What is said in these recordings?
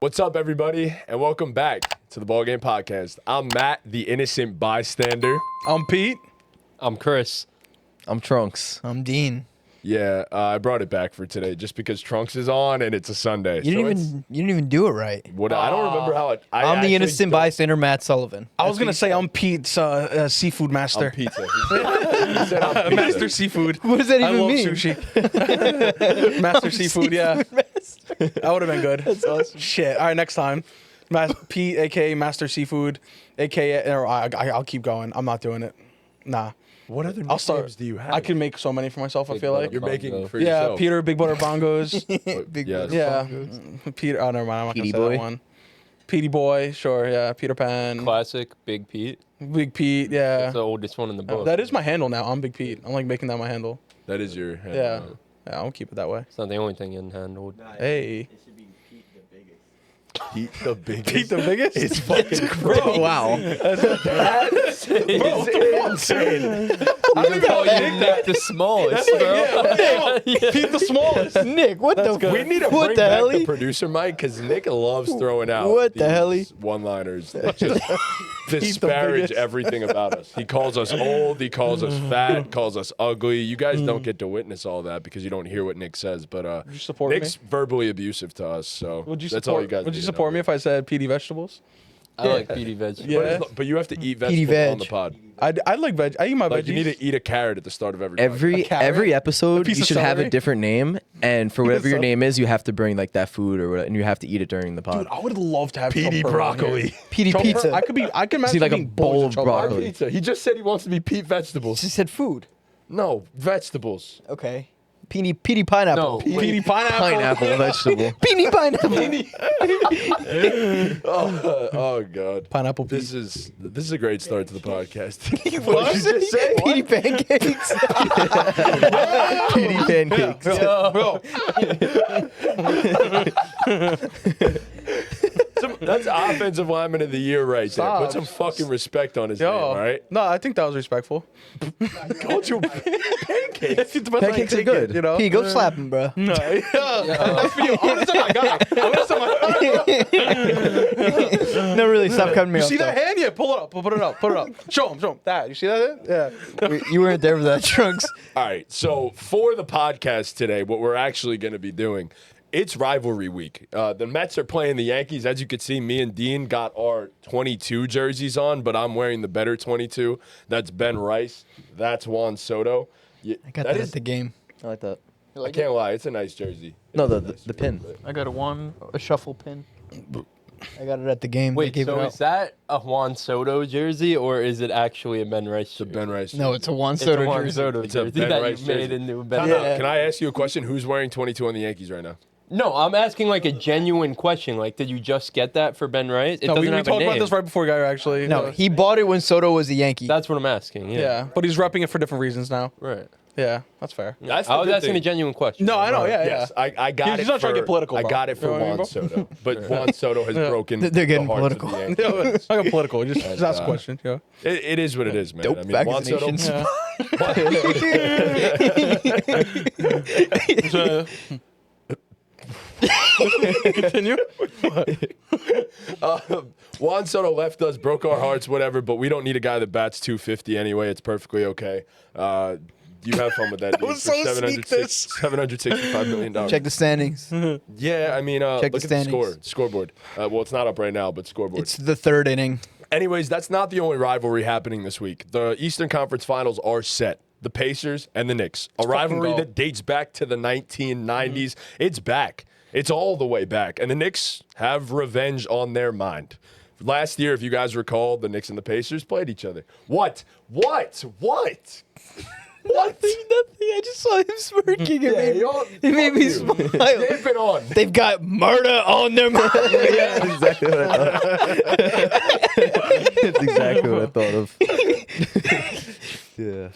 What's up, everybody, and welcome back to the BallGame podcast. I'm Matt, the innocent bystander. I'm Pete. I'm Chris. I'm Trunks. I'm Dean. Yeah, I brought it back for today just because Trunks is on and it's a Sunday. You didn't even do it right. I don't remember how it. I'm the innocent bystander, Matt Sullivan. I was gonna say I'm Pete's seafood master. I'm pizza. He said I'm pizza. Master seafood. What does that even I love mean? sushi. Master seafood. Yeah, that would have been good. That's awesome. Shit. All right, next time, Pete, aka Master Seafood, aka. Or I'll keep going. I'm not doing it. Nah. What other I'll start. nicknames do you have? I can make so many for myself. I feel like. You're making for Yeah, yourself. Peter, Big Butter Bongos. Big Yes. brother. Yeah, Peter. Oh, never mind. I'm not gonna Petey say boy. that one. Petey boy, sure. Yeah, Peter Pan. Classic Big Pete. Big Pete. Yeah. That's the oldest one in the book. That is my handle now. I'm Big Pete. I'm like making that my handle. That is your handle. Yeah. Yeah, I'll keep it that way. It's not the only thing in handled. Hey. Pete the biggest. Pete the biggest? It's fucking Bro, wow. That's insane. I don't even know Nick the smallest, bro. Pete the smallest. Nick, what the good. We need to what bring the back hell? the producer mic because Nick loves throwing out What the hell? these one-liners that just disparage biggest. everything about us. He calls us old. He calls us fat. Calls us ugly. You guys don't get to witness all that because you don't hear what Nick says. But you support Nick's me? verbally abusive to us. So Would you that's support, all you guys. would need you to support know. me if I said Petey vegetables? I like Petey vegetables. Yeah. But you have to eat Petey vegetables on veg. the pod. I like veg. I eat my Like veggies. you need to eat a carrot at the start of every. podcast. carrot? Every A episode piece you of should have celery? a different name, and for whatever your Celery. name is, you have to bring like that food or whatever, and you have to eat it during the pod. Dude, I would love to have Petey Chopper on broccoli. here. Petey Chopper, pizza. I can imagine See, like a eating bowl bowls of Chopper. broccoli. Pizza. He just said he wants to be Pete vegetables. She said food. No, vegetables. Okay. Petey pineapple. No, Petey pineapple. Pineapple vegetable. Petey pineapple. Oh God. Pineapple This is a great start to the podcast. What did you just say? Petey pancakes. Petey pancakes. That's offensive lineman of the year right Stop. there. Put some fucking respect on his name, all right? No, I think that was respectful. Called you pancakes. Pancakes are good. You know? P, go slap him, bro. No, that's for you. I'm gonna say my guy. I'm gonna say my No, really, stop cutting me You off. see that though. hand? Yeah, pull it up. Put it up. Put it up. Show him. That. You see that? Yeah. You weren't there for that, Trunks. All right, so for the podcast today, what we're actually going to be doing, it's rivalry week. The Mets are playing the Yankees. As you can see, me and Dean got our 22 jerseys on, but I'm wearing the better 22. That's Ben Rice. That's Juan Soto. Yeah, I got that at the game. I like that. I can't lie. It's a nice jersey. No, the pin. I got a shuffle pin. I got it at the game. They Wait, gave it so out. is that a Juan Soto jersey or is it actually a Ben Rice It's a jersey? Ben Rice. No, it's a Juan It's a Soto Juan jersey. Soto It's a jersey Ben that Rice you made jersey. into a Ben Time Rice. out. Can I ask you a question? Who's wearing 22 on the Yankees right now? No, I'm asking like a genuine question. Like, did you just get that for Ben Rice? It No, doesn't we have a talked name. about this right before we got here, actually. No, he bought it when Soto was a Yankee. That's what I'm asking. Yeah. Yeah, but he's repping it for different reasons now. Right. Yeah, that's fair. That's the I was good asking thing. a genuine question. No, I know. Yeah, Yes, yeah. I got He's it. not trying to for- get political, I bro. got it for You know what I mean, Juan bro? Soto, but Juan Soto has broken. They're getting the hearts of political. the Yankees. I got political. Just ask a uh, question. Yeah. It is what it is, man. Dope I mean, Juan Soto. vaccinations. Yeah. Continue. Juan Soto left us, broke our hearts, whatever. But we don't need a guy that bats 250 anyway. It's perfectly okay. You have fun with that. Dude, was for so $765 million. Check the standings. Yeah, I mean, Check look the at the standings. scoreboard. Well, it's not up right now, but scoreboard. It's the third inning. Anyways, that's not the only rivalry happening this week. The Eastern Conference Finals are set. The Pacers and the Knicks. A rivalry go. that dates back to the 1990s. It's back. It's all the way back. And the Knicks have revenge on their mind. Last year, if you guys recall, the Knicks and the Pacers played each other. What? Nothing. I just saw him smirking. It made me smile. Damp it on. They've got murder on their mind. Yeah, that's exactly what I thought. That's exactly what I thought of. Yeah.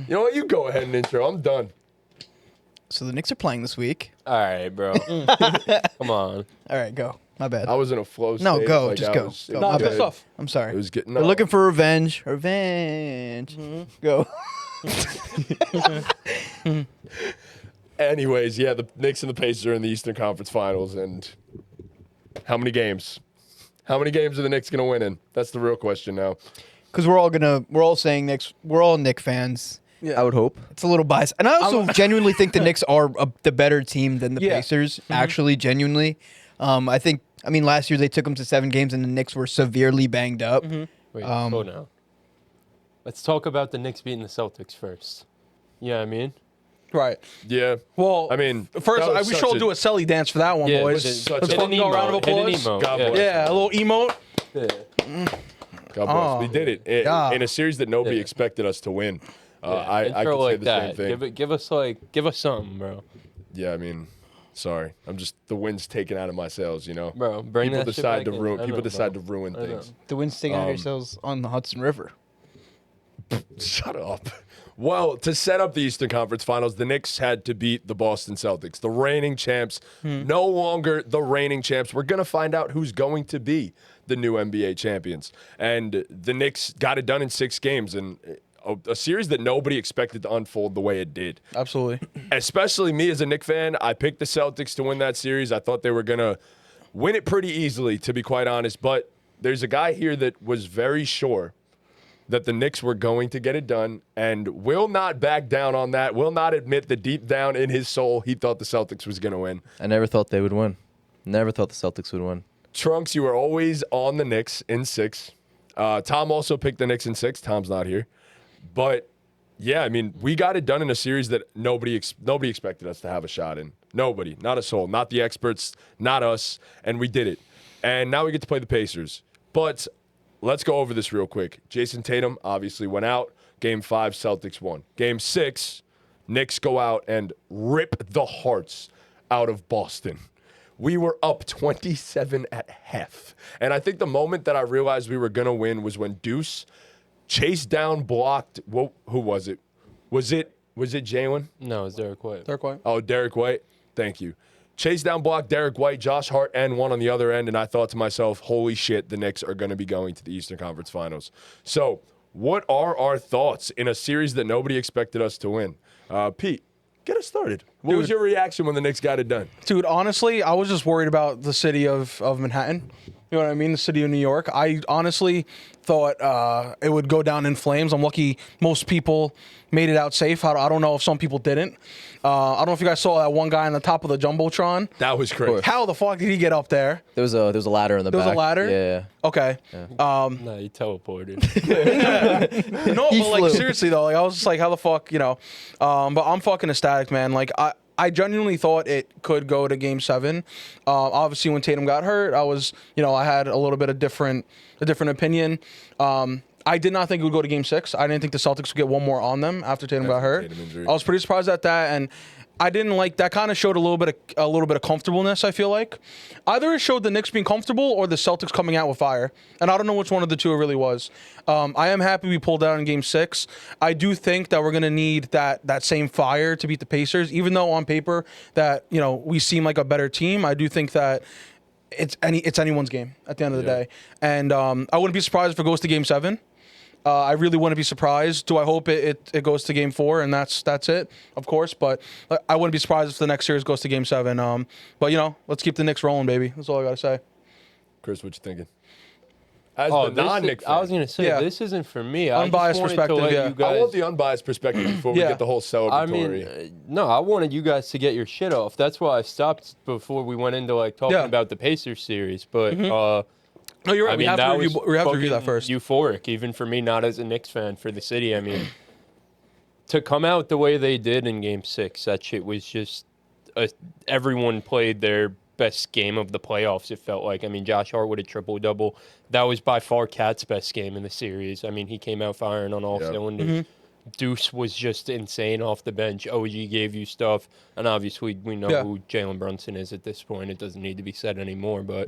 You know what? You go ahead and intro. I'm done. So the Knicks are playing this week. All right, bro. Come on. All right, go. My bad. I was in a flow state. No, go. Like, Just I go. was- Go. it No, My was good bad. good. stuff. I'm It sorry. was getting. They're looking for revenge. Revenge. Go. Anyways, yeah, the Knicks and the Pacers are in the Eastern Conference Finals, and How many games? How many games are the Knicks going to win in? That's the real question now. Because we're all saying Knicks. We're all Knicks fans. Yeah. I would hope. It's a little biased, and I also genuinely think the Knicks are the better team than the Pacers. Actually, genuinely, I think. I mean, last year they took them to 7 games, and the Knicks were severely banged up. Wait, hold now. Let's talk about the Knicks beating the Celtics first. Yeah, I mean. Right. Yeah. Well, I mean, first, that was we such should a- do a Selly dance for that one, Yeah, boys. such Let's a- fucking go a round of Hit an applause. emo. God Yeah. bless. Yeah, a little emote. God bless. We did it in a series that nobody expected us to win. I Intro could say like the that. same thing. Give us something, bro. Yeah, I mean, sorry. I'm just the wind's taken out of my sails, you know. Bro, bring People that shit decide back to in. ruin. I People know, decide bro. to ruin I know. things. The wind's taking out yourselves on the Hudson River. Shut up. Well, to set up the Eastern Conference Finals, the Knicks had to beat the Boston Celtics, the reigning champs. No longer the reigning champs. We're going to find out who's going to be the new NBA champions. And the Knicks got it done in 6 games, and a series that nobody expected to unfold the way it did. Absolutely. Especially me as a Knicks fan, I picked the Celtics to win that series. I thought they were going to win it pretty easily, to be quite honest. But there's a guy here that was very sure that the Knicks were going to get it done and will not back down on that, will not admit that deep down in his soul he thought the Celtics was going to win. I never thought they would win. Never thought the Celtics would win. Trunks, you were always on the Knicks in 6. Tom also picked the Knicks in 6. Tom's not here. But, yeah, I mean, we got it done in a series that nobody expected us to have a shot in. Nobody. Not a soul. Not the experts. Not us. And we did it. And now we get to play the Pacers. But let's go over this real quick. Jason Tatum obviously went out. Game 5, Celtics won. Game 6, Knicks go out and rip the hearts out of Boston. We were up 27 at half. And I think the moment that I realized we were going to win was when Deuce chased down, blocked. Who was it? Was it Jalen? No, it's Derek White. Derek White. Oh, Derek White. Thank you. Chase down, block, Derek White, Josh Hart, and one on the other end. And I thought to myself, holy shit, the Knicks are going to be going to the Eastern Conference Finals. So what are our thoughts in a series that nobody expected us to win? Pete, get us started. What was your reaction when the Knicks got it done? Dude, honestly, I was just worried about the city of Manhattan. You know what I mean? The city of New York. I honestly thought it would go down in flames. I'm lucky most people made it out safe. I don't know if some people didn't. I don't know if you guys saw that one guy on the top of the Jumbotron. That was crazy. How the fuck did he get up there? There was a ladder in the back. There was a ladder? Yeah. Okay. No, he teleported. No, but like flew. seriously though, like I was just like, how the fuck, you know? But I'm fucking ecstatic, man. Like I genuinely thought it could go to Game 7. Obviously, when Tatum got hurt, I had a little bit of different opinion. I did not think it would go to Game 6. I didn't think the Celtics would get one more on them after Tatum got hurt. Tatum injury. I was pretty surprised at that, and I didn't like that. Kind of showed a little bit of comfortableness. I feel like either it showed the Knicks being comfortable or the Celtics coming out with fire, and I don't know which one of the two it really was. I am happy we pulled out in Game 6. I do think that we're gonna need that same fire to beat the Pacers, even though on paper that we seem like a better team. I do think that it's anyone's game at the end of the day, and I wouldn't be surprised if it goes to Game 7. I really wouldn't be surprised. Do I hope it goes to Game 4 and that's it, of course. But I wouldn't be surprised if the next series goes to Game 7. But let's keep the Knicks rolling, baby. That's all I gotta say. Chris, what you thinking? As the non-Knicks fan. I was gonna say this isn't for me. Unbiased I just wanted perspective, to let yeah. you guys, I want the unbiased perspective before we get the whole celebratory. I mean, no, I wanted you guys to get your shit off. That's why I stopped before we went into talking about the Pacers series. But No, you're right. I mean, we have that to review that fucking first. Euphoric, even for me, not as a Knicks fan, for the city. I mean, to come out the way they did in Game 6, that shit was just everyone played their best game of the playoffs. It felt like. I mean, Josh Hart with a triple-double. That was by far Cat's best game in the series. I mean, he came out firing on all cylinders. Deuce was just insane off the bench. OG gave you stuff, and obviously we know who Jalen Brunson is at this point. It doesn't need to be said anymore. But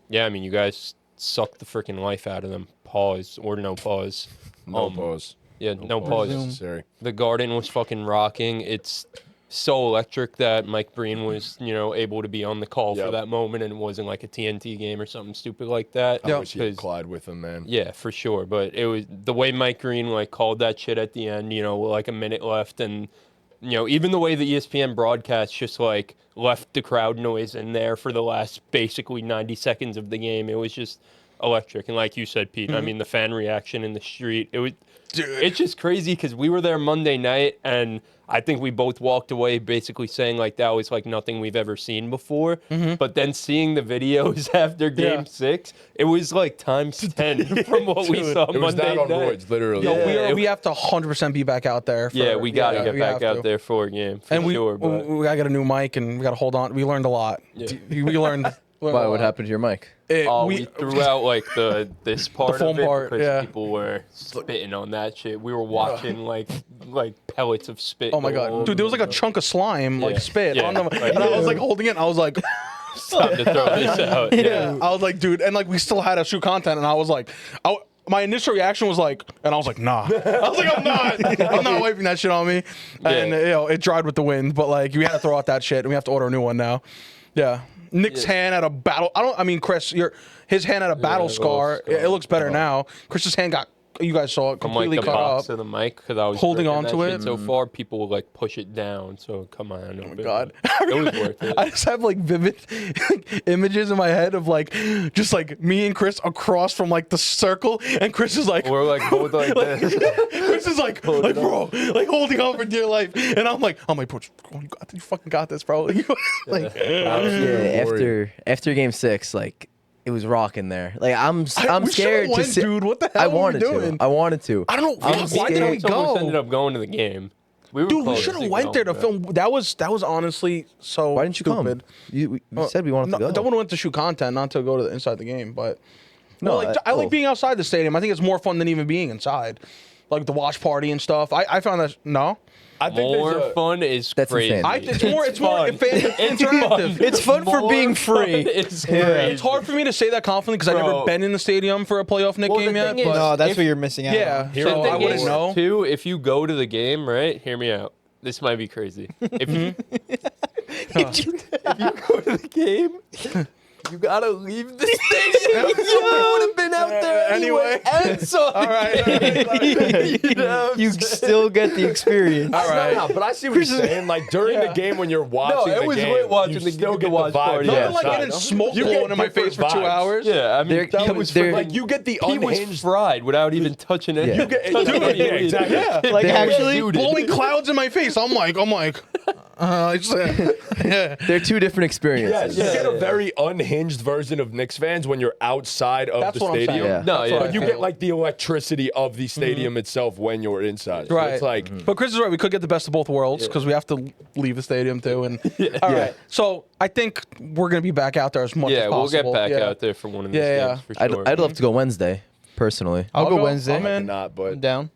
yeah, I mean, you guys sucked the freaking life out of them. Pause or no pause. No pause. Yeah, no pause. Necessary. The Garden was fucking rocking. It's so electric that Mike Breen was, able to be on the call for that moment, and it wasn't like a TNT game or something stupid like that. I wish he had Clyde with him, man. Yeah, for sure. But it was the way Mike Green called that shit at the end, with like a minute left, and even the way the ESPN broadcast just like left the crowd noise in there for the last basically 90 seconds of the game, it was just electric. And like you said, Pete, I mean, the fan reaction in the street, it's just crazy because we were there Monday night, and I think we both walked away basically saying like that was like nothing we've ever seen before. But then seeing the videos after Game 6, it was like times 10 from what we saw It was Monday that on night. roids, literally. Yo, we have to 100% be back out there. We got to get back have out to. there for a game, for And we sure. But got to get a new mic, and we got to hold on. We learned a lot. We learned. Why? What happened to your mic? we threw out like this part foam of it part, because yeah. people were spitting on that shit. We were watching like pellets of spit. Oh my go all god, over dude! There was like a the- chunk of slime, like Yeah. spit Yeah. on them, Like, and I was like holding it. And I was like, Time to throw this out. Yeah. I was like, dude, and like we still had to shoot content, and I was like, my initial reaction was like, and I was like, nah. I was like, I'm not wiping that shit on me, and it dried with the wind. But like, we had to throw out that shit, and we have to order a new one now. Yeah. Nick's hand had a battle. Chris, his hand had a battle scar. It looks better now. Chris's hand you guys saw it From completely like the cut box up. of the mic because I was Holding gripping onto that it. shit so far. People would like push it down. So come on. Oh my God. It was worth it. I just have like vivid images in my head of like just like me and Chris across from like the circle, and Chris is like, We're like both like this. Chris is like bro, like holding on for dear life, and I'm like, bro, you fucking got this, bro. Like, Yeah, after Game 6, like it was rocking there. Like I'm we scared should've to went, sit. dude. What the hell I were we wanted doing? to. I wanted to. I don't know. I'm Why scared. didn't we Almost go? ended up going to the game. We were Dude, we close should have to went there to going, film. That was honestly so. Why didn't you stupid. come? You said we wanted to go. I went to shoot content, not to go to inside the game. But No, like, I like being outside the stadium. I think it's more fun than even being inside, like the watch party and stuff. I found that no. I think More there's a, fun is That's crazy. insane. It's more interactive. It's fun for being free. It's Yeah. crazy. It's hard for me to say that confidently because I've never Bro. been in the stadium for a playoff Knick Well, game the yet. thing is- But No, that's If- what you're missing out yeah, on. Here so the I thing wouldn't is, know. Too, if you go to the game, right? Hear me out. This might be crazy. If you, if you go to the game, you gotta leave the stadium. You would have been out there anyway. And saw the game. You still get the experience. all right, but I see what you're saying. Like during the game when you're watching it the was game, great watching you the still the get watch the vibe. party. Nothing Yeah, like sorry. getting smoke You get blown in my face for different 2 vibes. hours. Yeah, I mean, There- he was there- Like you get the he was unhinged. fried without even touching it. Yeah. You get- touching dude, yeah, it. exactly. Yeah. Like There- actually, blowing clouds in my face. I'm like, yeah. They're two different experiences. You get a very unhinged version of Knicks fans when you're outside of That's the what I'm stadium. saying. Yeah. No, That's yeah. what But you get like the electricity of the stadium itself when you're inside. So Right. it's like But Chris is right. We could get the best of both worlds because we have to leave the stadium too. And all right, so I think we're gonna be back out there as much as Yeah, we'll possible. get back Yeah. out there for one of these Yeah, games for sure. I'd love to go Wednesday, personally. I'll go go. Wednesday. I'm in. not, but Down.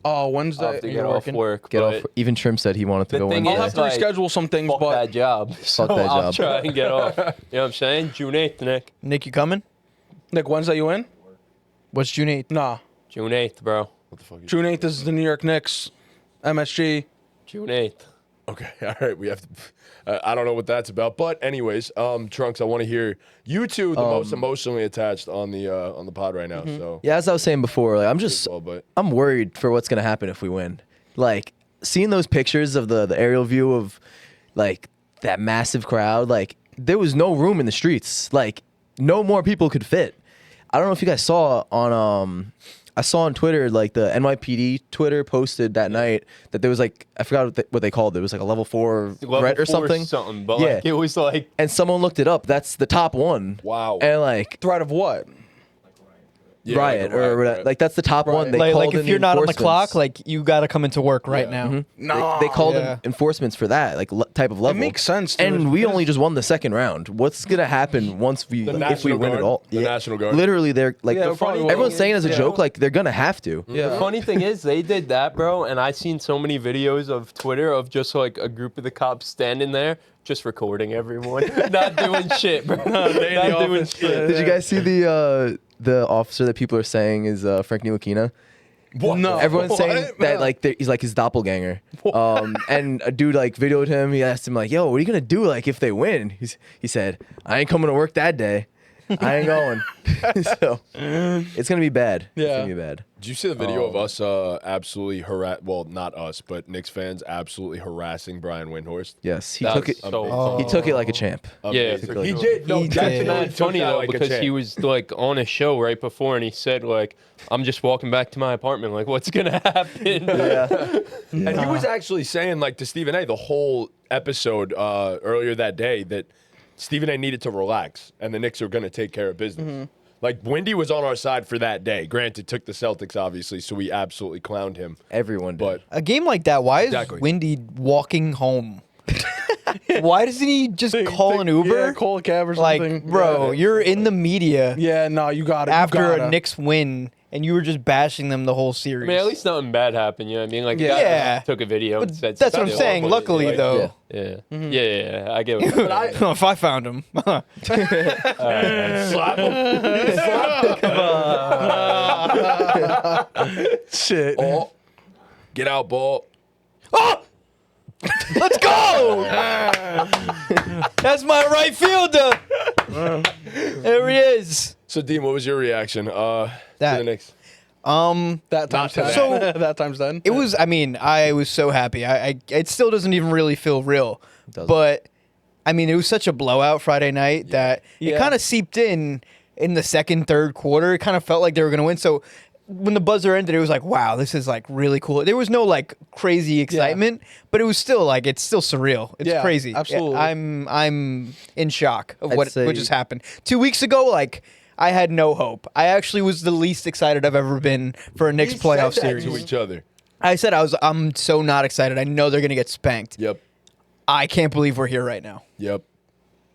Oh, I'll Wednesday. have to you're get off working. work. Get but off. Even Trim said he wanted to The go thing Wednesday. I'll is, have to like, reschedule some things, Fuck but that job. So that I'll job. try and get off. You know what I'm saying? June 8th, Nick. Nick, you coming? Nick, Wednesday you in? What's June 8th? Nah. June 8th, bro. what the fuck? June 8th is the New York Knicks, MSG. June 8th. Okay, all right. We have to. I don't know what that's about, but anyways, Trunks, I want to hear you two the most emotionally attached on the pod right now. So Yeah, as I was saying before, like well, but I'm worried for what's gonna happen if we win. Like seeing those pictures of the aerial view of like that massive crowd, like there was no room in the streets. Like no more people could fit. I don't know if you guys saw on I saw on Twitter, like the NYPD Twitter posted that night that there was like, I forgot what they called it. It was like a level 4 Level threat or 4 something. but Yeah. like, it was like, And someone looked it up. That's the top one. Wow. And like Threat of what? yeah, riot like a or whatever. right. Like that's the top one. They Like called if in you're not on the enforcements. clock, like you got to come into work right Yeah. now. No. They called Yeah. in enforcements for that, like type of level. makes sense, dude. And we It only is- just won the second round. What's gonna happen once we The if we National win Guard? it all? The National Guard? Literally, they're like Yeah, the funny probably everyone's will. saying as a Yeah. joke, like they're gonna have to. Yeah. the funny thing is, they did that, bro, and I seen so many videos of Twitter of just like a group of the cops standing there, just recording everyone, not doing shit, bro. Not doing shit. Did you guys see the officer that people are saying is Frank Ntilikina? What? No. Everyone's saying What? that like he's like his doppelganger. And a dude like videoed him. He asked him like, "Yo, what are you gonna do like if they win?" He said, "I ain't coming to work that day." I ain't going. So it's gonna be bad. It's Yeah. gonna be bad. Did you see the video of us absolutely well, not us, but Knicks fans absolutely harassing Brian Windhorst? Yes, he That took was it. so He took it like a champ. Yeah, Amazing. for He sure. did. No, He that's did. really It's funny took that though like a because champ. he was like on a show right before and he said like, I'm just walking back to my apartment. Like, what's gonna happen? And he was actually saying, like, to Stephen A. the whole episode earlier that day that Stephen A. needed to relax and the Knicks are going to take care of business. Like, Windy was on our side for that day. Granted, took the Celtics, obviously, so we absolutely clowned him. Everyone did. But A game like that, why Exactly. is Windy walking home? Why doesn't he just call an Uber? Yeah, call a cab or something. Like, bro, you're in the media Yeah, no, you got it. after a Knicks win, and you were just bashing them the whole I series. mean, at least nothing bad happened. You know what I mean? Like, the Yeah. guy Yeah. took a video and said That's what I'm something. saying. Luckily, Like, though, Yeah. Yeah, I get what you're saying. if I found him, slap him. Shit. Ball. Get out, ball. let's go. That's my right fielder. There he is. So, Dean, what was your reaction to That- the Knicks? That time's today. 10. So- that time's 10. It was. I mean, I was so happy. It still doesn't even really feel real, doesn't. but I mean, it was such a blowout Friday night that it Yeah. kind of seeped in the second, third quarter. It kind of felt like they were going to win. So when the buzzer ended, it was like, wow, this is like really cool. There was no like crazy excitement, but it was still like it's still surreal. It's Yeah, crazy. absolutely. I'm in shock of I'd what say- just happened. 2 weeks ago, like. I had no hope. I actually was the least excited I've ever been for a Knicks We playoff said that series. to each other. I said I'm so not excited. I know they're gonna get spanked. Yep. I can't believe we're here right now. Yep.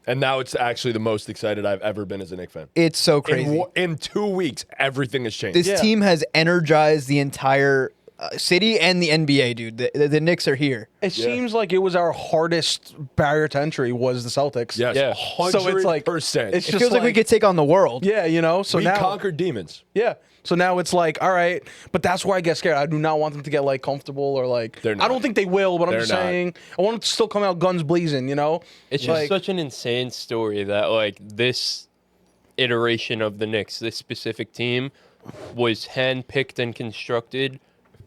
And now it's actually the most excited I've ever been as a Knicks fan. It's so crazy. In 2 weeks, everything has changed. This Yeah. team has energized the entire city and the NBA, dude. The Knicks are here. It seems like it was our hardest barrier to entry was the Celtics. Yes, Yeah. 100%. So it's like- it's it's It just feels like we like- could take on the world. Yeah, you know. So we now, conquered demons. yeah. So now it's like, all right, but that's where I get scared. I do not want them to get like comfortable or like. They're not. I don't think they will, but I'm They're just not. saying I want them to still come out guns blazing. You know. It's just Like- such an insane story that like this iteration of the Knicks, this specific team, was handpicked and constructed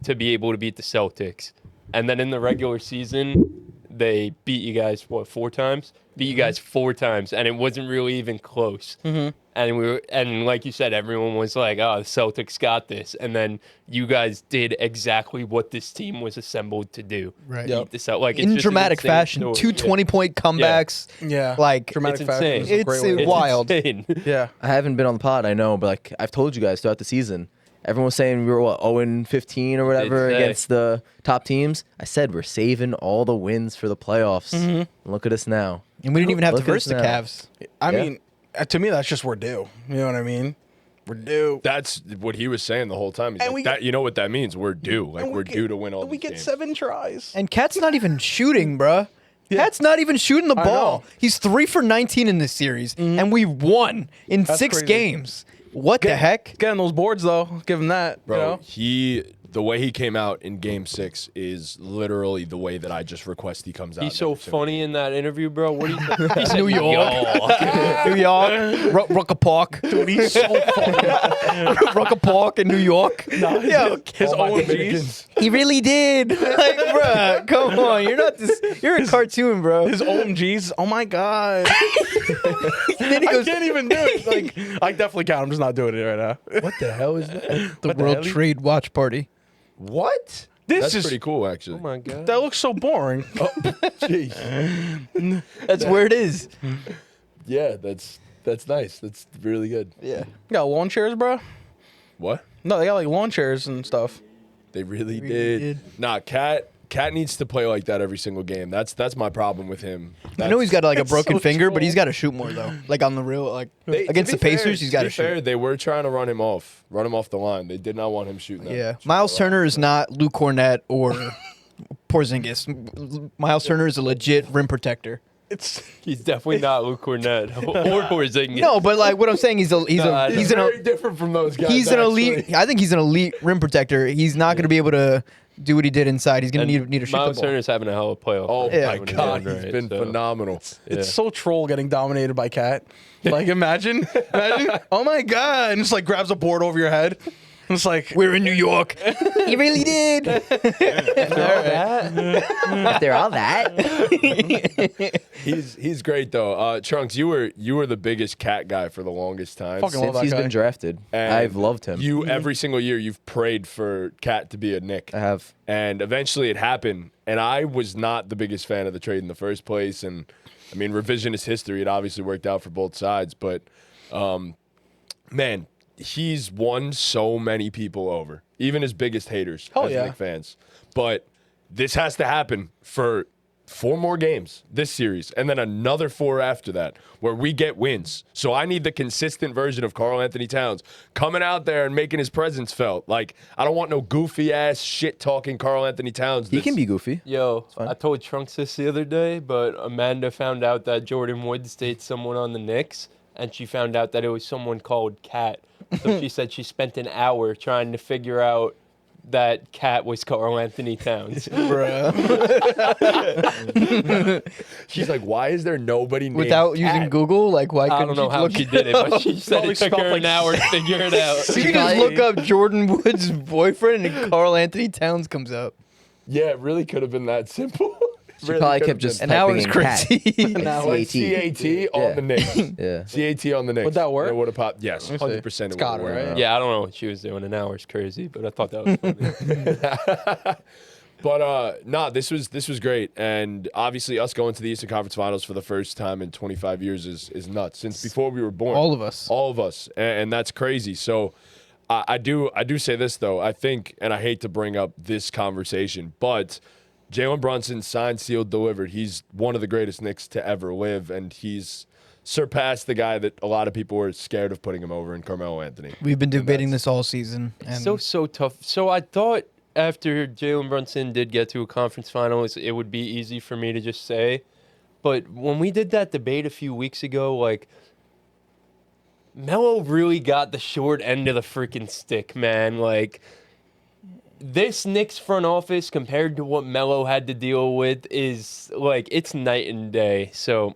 to be able to beat the Celtics. And then in the regular season, they beat you guys, what, 4 times? Beat you guys 4 times, and it wasn't really even close. And like you said, everyone was like, "Oh, the Celtics got this," and then you guys did exactly what this team was assembled to do. Right. Beat the like it's In just an dramatic insane fashion, story. two 20-point comebacks. Yeah. Like Dramatic It's fashion insane. is a great It's way to- It's wild. insane. Yeah. I haven't been on the pod, I know, but like I've told you guys throughout the season, everyone was saying we were what 0-15 or whatever Did say. against the top teams. I said we're saving all the wins for the playoffs. Look at us now. And we didn't even have to Look at verse us the now. Cavs. I Yeah. mean, to me, that's just we're due. You know what I mean? We're due. That's what he was saying the whole time. He's And like, we that, get- you know what that means? We're due. Like, And we're due to win all We these get games. 7 tries. And Cat's not even shooting, bruh. Cat's not even shooting the I ball. know. He's 3 for 19 in this series, and we won in That's 6 crazy. games. What the heck? Getting those boards though, give him that. Bro, You know? the way he came out in Game 6 is literally the way that I just request he comes out. He's in so every single funny in that interview, bro. What do you think? He said, New York. New York, Rucker Park. Dude, he's so funny. Rucker Park in New York. Yeah, His All my OMGs. Dominicans. he really did. Like, bruh, come on. You're not this. You're a cartoon, bro. His OMGs. Oh my god. Then he I goes, can't even do it. Like I definitely can. I'm just not doing it right now. What the hell is that? the what the World hell? Trade Watch Party. What? This That's is pretty cool, actually. Oh my god. that looks so boring. Jeez. That's where it is. Yeah, that's nice. That's really good. Yeah. You got lawn chairs, bro? What? No, they got like lawn chairs and stuff. They really Really did. did. Nah, Cat needs to play like that every single game. That's my problem with him. I know he's got like a broken so finger, but troll. he's got to shoot more though. Like on the real, like They- against to the be fair- Pacers, he's got to to be fair, shoot. They were trying to run him off the line. They did not want him shooting that. Yeah, Miles Turner is not Luke Cornett or Porzingis. Miles Turner is a legit rim protector. It's He's definitely not Luke Cornett or Porzingis. No, but like what I'm saying, he's Nah, He's he's an very different from those guys. he's an actually. elite. I think he's an elite rim protector. He's not going to be able to do what he did inside. He's gonna need to shoot Miles the ball. Turner's having a hell of a playoff. Oh Yeah. my God, Right, he's been so- phenomenal. It's so troll getting dominated by Cat. Like imagine, oh my God, and just like grabs a board over your head. And it's like We're in New York. He really did. After all that, He's great though. Trunks, you were the biggest Cat guy for the longest time. Fucking love since that he's guy. been drafted, And I've loved him. You every single year you've prayed for Cat to be a Knick. I have. And eventually it happened. And I was not the biggest fan of the trade in the first place. And I mean, revisionist history, it obviously worked out for both sides. But man, he's won so many people over, even his biggest haters Hell as yeah. Knick fans. But this has to happen for 4 more games this series, and then another 4 after that, where we get wins. So I need the consistent version of Karl Anthony Towns coming out there and making his presence felt. Like, I don't want no goofy ass shit talking Karl Anthony Towns. He can be goofy. Yo, fine. I told Trunks this the other day, but Amanda found out that Jordan Woods dates someone on the Knicks, and she found out that it was someone called Cat. So she said she spent an hour trying to figure out that Cat was Karl Anthony Towns. She's like, why is there nobody named Without using Cat? Google, like why I couldn't don't know you how look she did it, but she said Probably it took spelled her like an hour to figure it out. You can just look up Jordan Woods' boyfriend and Karl Anthony Towns comes up. Yeah, it really could have been that simple. She probably kept just An hour typing is in cat. crazy. like CAT. CAT on Yeah. the Knicks. Yeah. CAT on the Knicks. Would that work? It would have popped. Yes, Let me see. 100%. It's It gotta, would have right? Yeah, I don't know what she was doing. An hour is crazy, but I thought that was funny. But nah, this was great, and obviously us going to the Eastern Conference Finals for the first time in 25 years is nuts. Since before we were born, All of us. and that's crazy. So I do say this though. I think, and I hate to bring up this conversation, but Jalen Brunson signed, sealed, delivered. He's one of the greatest Knicks to ever live, and he's surpassed the guy that a lot of people were scared of putting him over in Carmelo Anthony. We've been debating this all season. And So tough. So I thought after Jalen Brunson did get to a conference finals, it would be easy for me to just say. But when we did that debate a few weeks ago, like, Melo really got the short end of the freaking stick, man. Like, this Knicks front office compared to what Melo had to deal with is, like, it's night and day. So,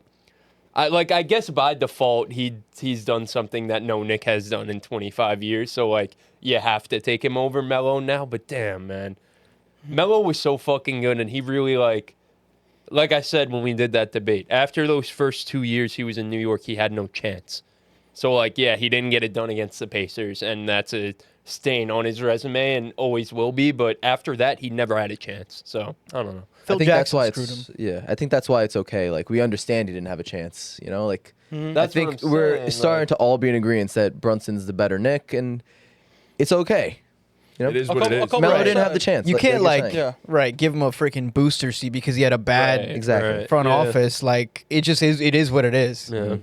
I guess by default, he's done something that no Knick has done in 25 years. So, like, you have to take him over Melo now. But damn, man. Melo was so fucking good, and he really, like I said when we did that debate, after those first 2 years he was in New York, he had no chance. So, like, yeah, he didn't get it done against the Pacers, and that's a stain on his resume and always will be. But after that, he never had a chance. So, I don't know. Phil I think that's Jackson why screwed it's I think that's why it's okay. Like we understand he didn't have a chance. You know, like That's I what think I'm we're saying, starting like- to all be in agreement that Brunson's the better Nick, and it's okay. You know, It is A what it couple- a is. couple- Melo Right. didn't have the chance. You can't you're like saying. Yeah. right give him a freaking booster seat because he had a bad Right, Exactly. right, front yeah. office. Like it just is. It is what it is. Yeah.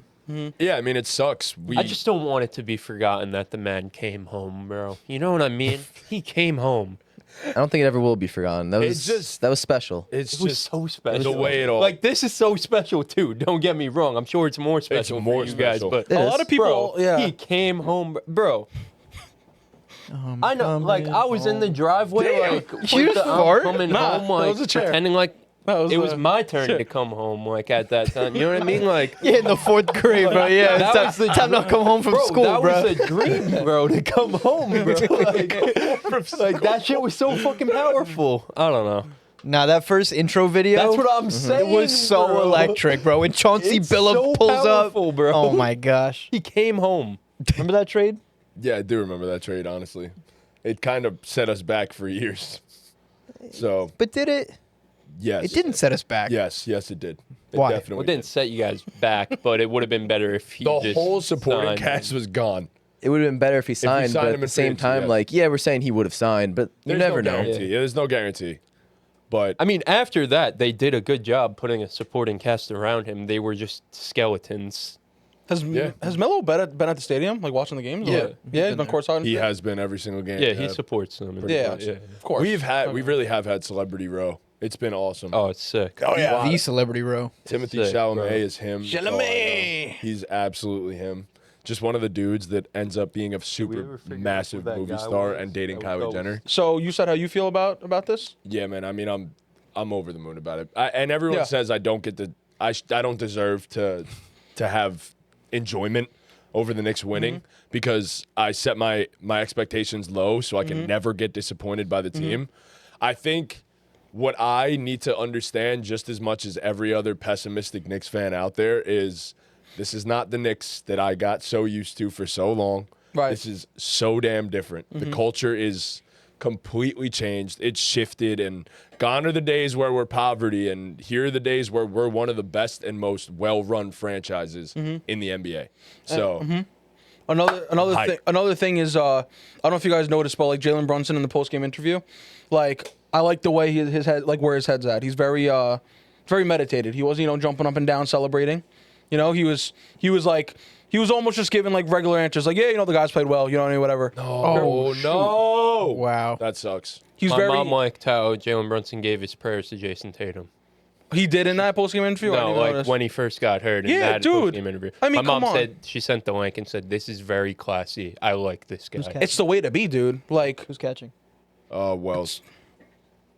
Yeah, I mean, it sucks. I just don't want it to be forgotten that the man came home, bro. You know what I mean? He came home. I don't think it ever will be forgotten. That It's was just- that was special. It's It was just so special. the way it all. Like, this is so special, too. Don't get me wrong. I'm sure it's more special more for you guys. special. But It A is. lot of people, bro, yeah. he came home. Bro, I know. Like, I was in the driveway, Damn. like, You with just the, fart? I'm coming Nah, home, that like, was a chair. pretending like That it was the- my turn chair. to come home, like, at that time. You know what I mean? Like, Yeah, in the 4th grade, bro. Yeah, That it's was the time to come home from bro, school, that bro. was a dream, bro, to come home, bro. Like, that shit was so fucking powerful. I don't know. Nah, that first intro video. That's what I'm saying. It was so bro. electric, bro. When Chauncey It's Billups so pulls powerful, up, bro. oh my gosh! He came home. Remember that trade? yeah, I do remember that trade. Honestly, it kind of set us back for years. So But did it? yes, It didn't set us back. Yes, it did. It Why? definitely Well, it didn't set you guys back, but it would have been better if he The just whole supporting signed. cast was gone. It would have been better if he signed, signed but him at in the free same agency, time, yes. like, yeah, we're saying he would have signed, but you There's never no know. guarantee. Yeah, there's no guarantee. But I mean, after that, they did a good job putting a supporting cast around him. They were just skeletons. Has Melo been at the stadium, like watching the games? Yeah. Or- yeah, he's been courtside. he has been every single game. Yeah, he supports them. pretty Yeah, much. of course. We really have had celebrity row. It's been awesome. Oh, it's sick. Oh, yeah. The celebrity row. Timothy sick, Chalamet bro. is him. Chalamet. Oh, I know. He's absolutely him. just one of the dudes that ends up being a ever super figure out who massive that movie guy star was? and dating That was Kylie always- Jenner. So you said how you feel about this? Yeah, man. I mean, I'm over the moon about it. And everyone Yeah. says I don't get the I don't deserve to have enjoyment over the Knicks winning because I set my expectations low so I can never get disappointed by the team. I think what I need to understand just as much as every other pessimistic Knicks fan out there is this is not the Knicks that I got so used to for so long. Right. This is so damn different. The culture is completely changed. It's shifted, and gone are the days where we're poverty, and here are the days where we're one of the best and most well-run franchises in the NBA. So Another thing is I don't know if you guys noticed, but like Jalen Brunson in the post game interview, like I like the way his head, like where his head's at. He's very meditated. He wasn't jumping up and down celebrating. He was almost just giving like regular answers, like the guys played well, whatever. oh no! Wow. That sucks. He's My very. mom liked how Jalen Brunson gave his prayers to Jason Tatum. He did in that post game interview. I didn't No, even like notice. when he first got hurt in Yeah, that dude. post-game interview. I mean, my mom come on. said she sent the link and said, "This is very classy. I like this guy." catching? It's the way to be, dude. Like Who's catching? Well,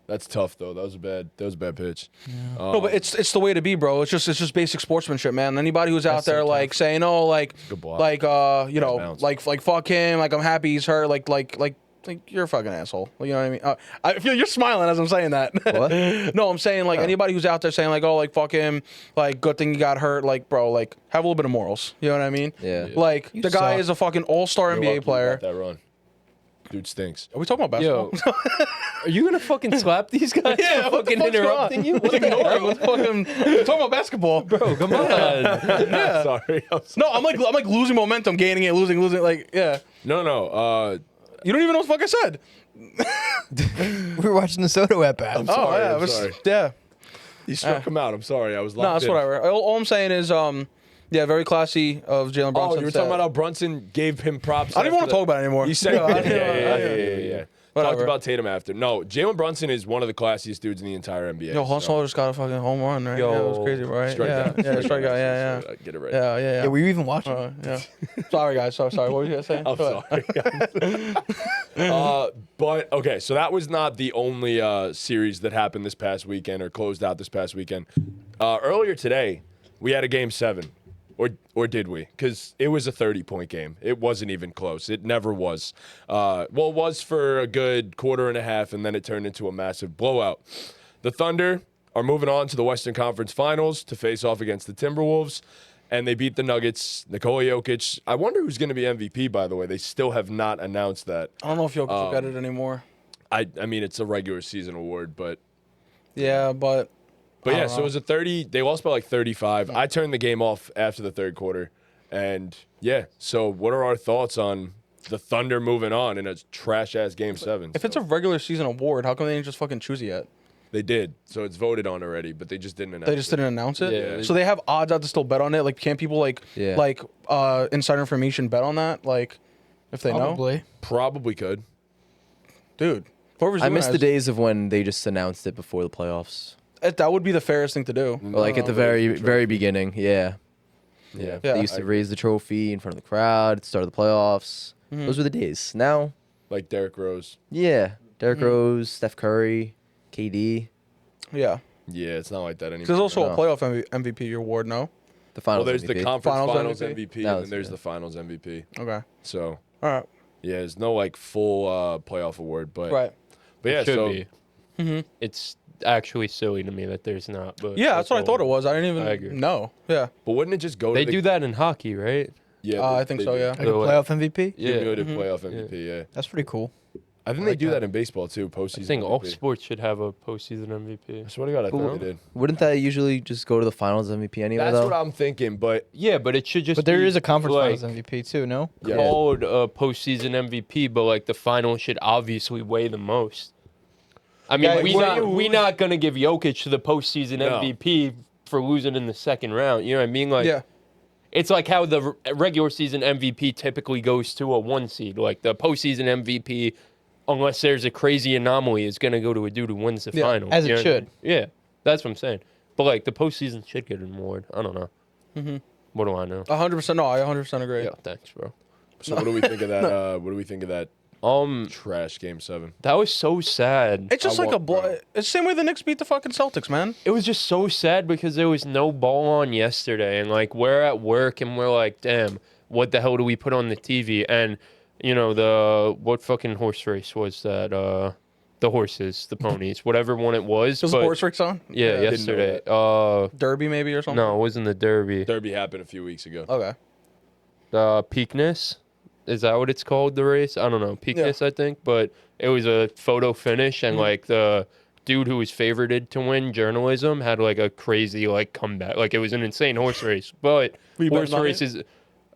that's tough though. That was a bad pitch. no, but it's the way to be, bro. It's just basic sportsmanship, man. Anybody who's out That's so there tough. like saying, oh, like Good block. like bounce. like fuck him, like I'm happy he's hurt, like you're a fucking asshole. You know what I mean? I feel you're smiling as I'm saying that. What? No, I'm saying like anybody who's out there saying like, oh, like fuck him, like good thing he got hurt, like bro, like have a little bit of morals. You know what I mean? Yeah. Like the guy suck. is a fucking all-star You're lucky NBA you player. got that run. Dude stinks. Are we talking about Yo, basketball? are you gonna fucking slap these guys Yeah, for what the fucking fuck's interrupting wrong? you? What the Ignoring. hell? Let's fucking we're talking about basketball, bro. Come on. Sorry. No, I'm like losing momentum, gaining it, losing, like yeah. No. You don't even know what the fuck I said. We were watching the Soto at bat. I'm sorry. yeah, I'm sorry. yeah. You struck him out. I'm sorry. I was locked No, that's in. whatever. All I'm saying is, yeah, very classy of Jalen Oh, Brunson. you were talking about how Brunson gave him props. I don't even want after to talk about it anymore. You said, yeah. Talked Whatever. about Tatum after. No, Jalen Brunson is one of the classiest dudes in the entire NBA. Yo, so. Honsler just got a fucking home run, right? Yo, yeah, it was crazy, right? Strikeout. Yeah, strikeout. Yeah. Get it right. Yeah. Yeah, were you even watching? Yeah. Sorry, guys. Sorry. What were you gonna say? I'm Go ahead. sorry. But okay, so that was not the only series that happened this past weekend or closed out this past weekend. Earlier today, we had a game 7, or did we? Because it was a 30-point game. It wasn't even close. It never was. Well, it was for a good quarter and a half, and then it turned into a massive blowout. The Thunder are moving on to the Western Conference Finals to face off against the Timberwolves. And they beat the Nuggets. Nikola Jokic. I wonder who's going to be MVP, by the way. They still have not announced that. I don't know if Jokic will get it anymore. I mean, it's a regular season award, but Yeah, but yeah, so it was a 30. They lost by like 35. I turned the game off after the third quarter. And yeah, so what are our thoughts on the Thunder moving on in a trash-ass Game 7? if it's a regular season award, how come they didn't just fucking choose it yet? They did. So it's voted on already, but they just didn't announce They just didn't announce it. Yeah. So they have odds out to still bet on it. Like, can't people Yeah. insider information bet on that? Like, if they know, Probably. Probably could. dude. Whoever's I doing miss that the is- days of when they just announced it before the playoffs. That would be the fairest thing to do. Or like at the very beginning. Yeah. Yeah. Yeah. They used to raise the trophy in front of the crowd at the start of the playoffs. Those were the days. Now, Like Derrick Rose. yeah. Derrick Rose, Steph Curry, KD, Yeah. Yeah, it's not like that anymore. There's also a No. playoff MVP award, no? the Well, finals. there's the MVP. conference Finals finals MVP? MVP, That and was- then there's yeah. the finals MVP. Okay. So All right. yeah, there's no like full playoff award, but Right. But yeah, Should so be. It's actually silly to me that there's not. But Yeah, that's what I thought it was. I didn't I agree. even know. Yeah. but wouldn't it just go? They to the, do that in hockey, right? Yeah, I think so, do. yeah. Like a So, playoff MVP? Yeah. Cumulative playoff MVP. Yeah, That's pretty cool. I think they do that in baseball too. Postseason. I think all MVP. sports should have a postseason MVP. I swear to God, I thought they did. Wouldn't that usually just go to the finals MVP anyway, That's though? what I'm thinking, but Yeah, but it should just. But there be, is a conference like, finals MVP too, no? yeah. called a postseason MVP, but like the final should obviously weigh the most. I mean, Yeah, we not gonna give Jokic the postseason No. MVP for losing in the second round. You know what I mean? Like, Yeah. it's like how the regular season MVP typically goes to a 1 seed. Like the postseason MVP, unless there's a crazy anomaly, is gonna go to a dude who wins the Yeah, final. as it You know what I should. mean? Yeah, that's what I'm saying. But like the postseason should get an award. I don't know. What do I know? 100%. No, I 100% agree. Yeah, thanks, bro. So what do we think of that? What do we think of that trash Game 7? That was so sad. It's just it's the same way the Knicks beat the fucking Celtics, man. It was just so sad because there was no ball on yesterday, and like we're at work and we're like, damn, what the hell do we put on the TV? And you know what fucking horse race was that? The horses, the ponies, whatever one it was. Was the horse race on? Yeah, yesterday. Derby maybe or something. No, it wasn't the Derby. Derby happened a few weeks ago. Okay. Peakness. Is that what it's called, the race? I don't know. Peakness, I think. But it was a photo finish, and like the dude who was favorited to win journalism had like a crazy like comeback. Like it was an insane horse race. But horse races,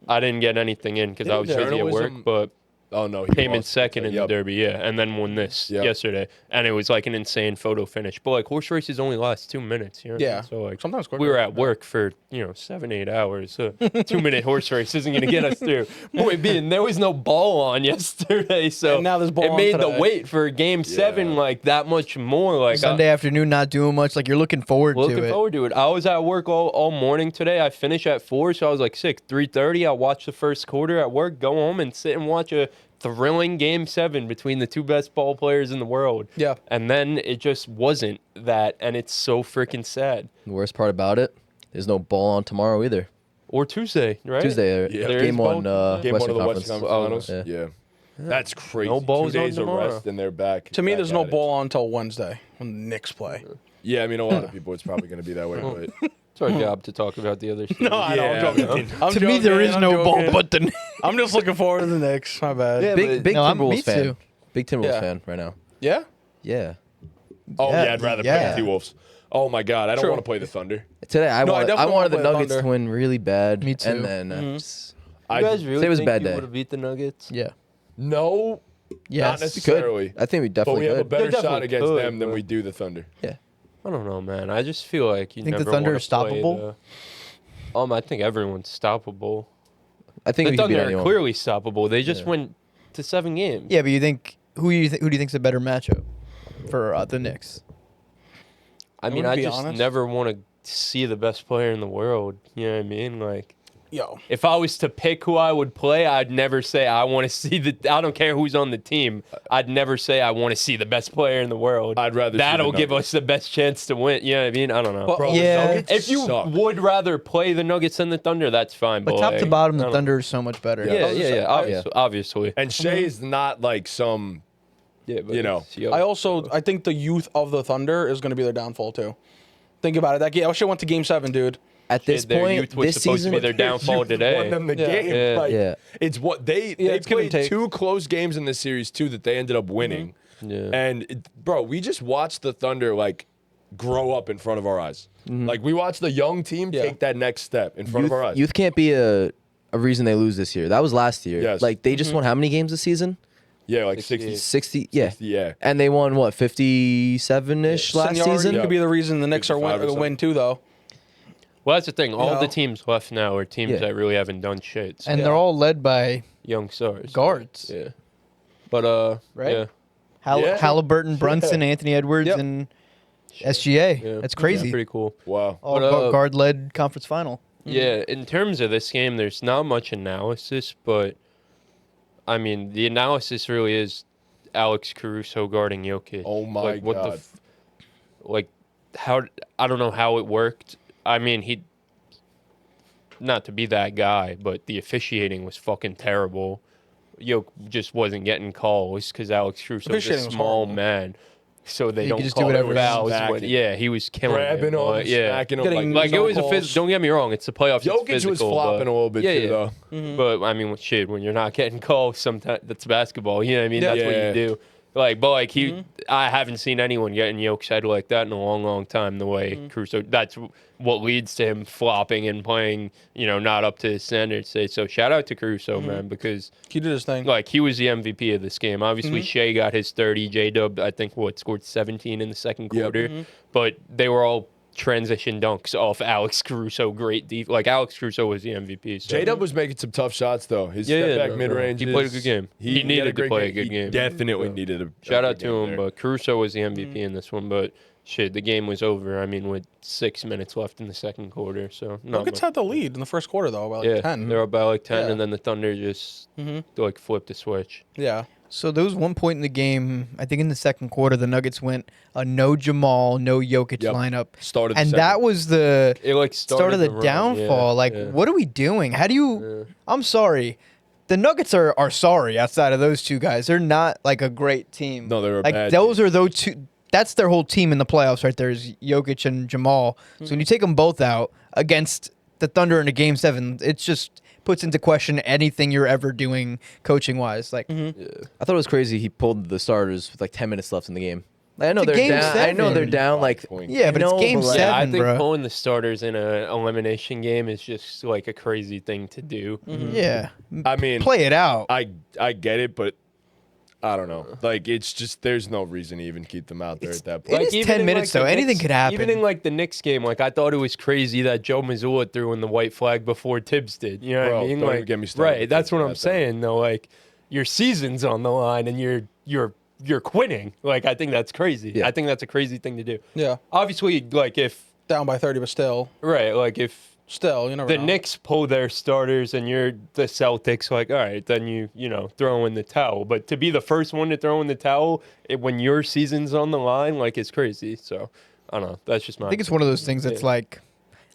I didn't get anything in because I was busy at work. But Oh no, he came in second in the Derby, and then won this yesterday, and it was like an insane photo finish. But like horse races only last 2 minutes, you know? Yeah. So like Sometimes quicker. we were at work for 7-8 hours. So 2-minute horse race isn't gonna get us through. Point being, there was no ball on yesterday, so And now there's ball it on made today. the wait for Game 7 like that much more. Like Sunday afternoon, not doing much. Like you're looking forward to looking it. forward to it. I was at work all morning today. I finish at 4, so I was like sick. 3:30, I watched the first quarter at work, go home and sit and watch a thrilling Game 7 between the two best ball players in the world. Yeah. And then it just wasn't that, and it's so freaking sad. The worst part about it, there's no ball on tomorrow either. Or Tuesday, right? Tuesday, Yeah. There is game ball- one, Game one Western of the Conference. Western Conference Finals. yeah. Yeah. That's crazy. No balls 2 on days of tomorrow. rest and they're back. To me, there's no at it. ball on until Wednesday when the Knicks play. Yeah, I mean, a lot of people, it's probably going to be that way. But It's our job to talk about the other shit. No, I Yeah, don't. I'm joking. I'm To me, there joking, is I'm no ball, joking. but the I'm just looking forward to the Knicks. My bad. Yeah, Big No, Timberwolves me fan. too. Big Timberwolves Yeah. fan right now. Yeah? Yeah. oh Yeah, yeah, I'd rather yeah. play the T-Wolves. Oh my God, I don't True. want to play the Thunder. Today I No, I wanted definitely wanted the wanna play Nuggets Thunder. to win really bad. Me too. And then You guys really Say it was a think bad you day. would have beat the Nuggets? Yeah. No, not Yes. necessarily. I think we But definitely we have a could. better They shot definitely against could, them than but- we do the Thunder. I don't know, man. I just feel like you Think the never Thunder wanna is stoppable? play I think everyone's stoppable. I think The we could beat Thunder are anyone. clearly stoppable. They just went to 7 games. Yeah, but you think who do you think's a better matchup for the Knicks? I mean, gonna I be just honest. never want to see the best player in the world. You know what I mean? Like, Yo. if I was to pick who I would play, I'd never say I want to see I don't care who's on the team. I'd never say I want to see the best player in the world. I'd rather see That'll the give Nuggets. us the best chance to win. You know what I mean? I don't know. But- Bro, Yeah. the Nuggets If you suck. would rather play the Nuggets than the Thunder, that's fine. But top to like, bottom, I the don't- Thunder is so much better. Yeah, was yeah, just yeah. saying, Obviously. And Shai is not like some. Yeah, but You know. it's young. I think the youth of the Thunder is going to be their downfall, too. Think about it. That game, I should went to Game 7, dude. At this Their point, youth was this supposed to season, be their downfall You've today. Won them the Yeah. game. Yeah. Like, Yeah. It's what they it's give and played take. 2 close games in this series too that they ended up winning. Yeah. And bro, we just watched the Thunder like grow up in front of our eyes. Like we watched the young team Yeah. take that next step in front of our eyes. youth can't be a reason they lose this year. That was last year. Yes. Like they just won how many games this season? Yeah, like 68. 60. 60. Yeah. Yeah. And they won what 57-ish last Seniority season. Yeah. could be the reason the Knicks are 55 or win, something. too, though. Well, that's the thing. All know? the teams left now are teams Yeah. that really haven't done shit. So And they're all led by young stars. guards. Yeah. But Right? yeah. Yeah. Halliburton, Brunson, Anthony Edwards, Yep. and SGA. Yeah. That's crazy. Yeah, pretty cool. Wow. All But, guard-led conference final. Yeah, in terms of this game, there's not much analysis, but I mean, the analysis really is Alex Caruso guarding Jokic. Oh my like, what God. like how I don't know how it worked. I mean, he not to be that guy, but the officiating was fucking terrible. Jokic just wasn't getting calls because Alex Caruso was a Officiating was small horrible. man, so they He don't could just do call whatever. fouls. Smacking. Yeah, he was killing Grabbing him, him, but yeah. smacking him. Getting- Like it no was a calls. don't get me wrong, it's the playoffs. it's Jokic was physical, flopping but- a little bit yeah, too, yeah. though. But I mean, shit, when you're not getting calls, sometimes that's basketball. You know what I mean? Yeah. That's what Yeah. you do. But he, I haven't seen anyone getting Jokic's head like that in a long, long time. The way Caruso, that's what leads to him flopping and playing, not up to his standards. So shout out to Caruso, man, because He did his thing. like he was the MVP of this game. Obviously, Shai got his 30. J-Dub, I think, scored 17 in the second Yep. quarter. But they were all transition dunks off Alex Caruso. Great deep. Like Alex Caruso was the MVP. So. J-Dub was making some tough shots though. His step back mid range. He played a good game. He needed to play a good game. He definitely needed a Shout good out to game him, there. but Caruso was the MVP in this one. But shit, the game was over. I mean, with 6 minutes left in the second quarter, so not Nuggets much. had the lead in the first quarter though, by like Yeah, 10. they're up by like 10, Yeah. and then the Thunder just like flipped the switch. Yeah. So there was one point in the game, I think in the second quarter, the Nuggets went a no Jamal, no Jokic Yep. lineup. Started the And second. that was the It like start of the run, downfall. yeah, Like, yeah. what are we doing? How do you... I'm sorry. The Nuggets are sorry outside of those two guys. They're not like a great team. No, they're a like bad those team. are those two. That's their whole team in the playoffs right there is Jokic and Jamal. So when you take them both out against the Thunder in a game 7, it just puts into question anything you're ever doing coaching wise. Like I thought it was crazy he pulled the starters with like 10 minutes left in the game. Like, I know It's a they're game down. I know they're 7. down. Like yeah, but I know, it's game but, like, 7, Yeah, I think bro. pulling the starters in an elimination game is just like a crazy thing to do. Yeah, I mean, play it out. I get it, but I don't know. Like, it's just there's no reason to even keep them out there at that point. It is 10 in, minutes, the though. Anything Knicks- could happen. Even in like the Knicks game, like I thought it was crazy that Joe Mazzulla threw in the white flag before Tibbs did. You know what Bro, I mean? don't Like, even get me started right. with That's Tibbs what on I'm that thing. saying. Though, like your season's on the line and you're quitting. Like I think that's crazy. Yeah. I think that's a crazy thing to do. Yeah. Obviously, like if Down by 30, but still. like if Still, you never the know. Knicks pull their starters and you're the Celtics, like, all right, then you throw in the towel. But to be the first one to throw in the towel when your season's on the line, like, it's crazy. So, I don't know. That's just my I think it's one of those things that's like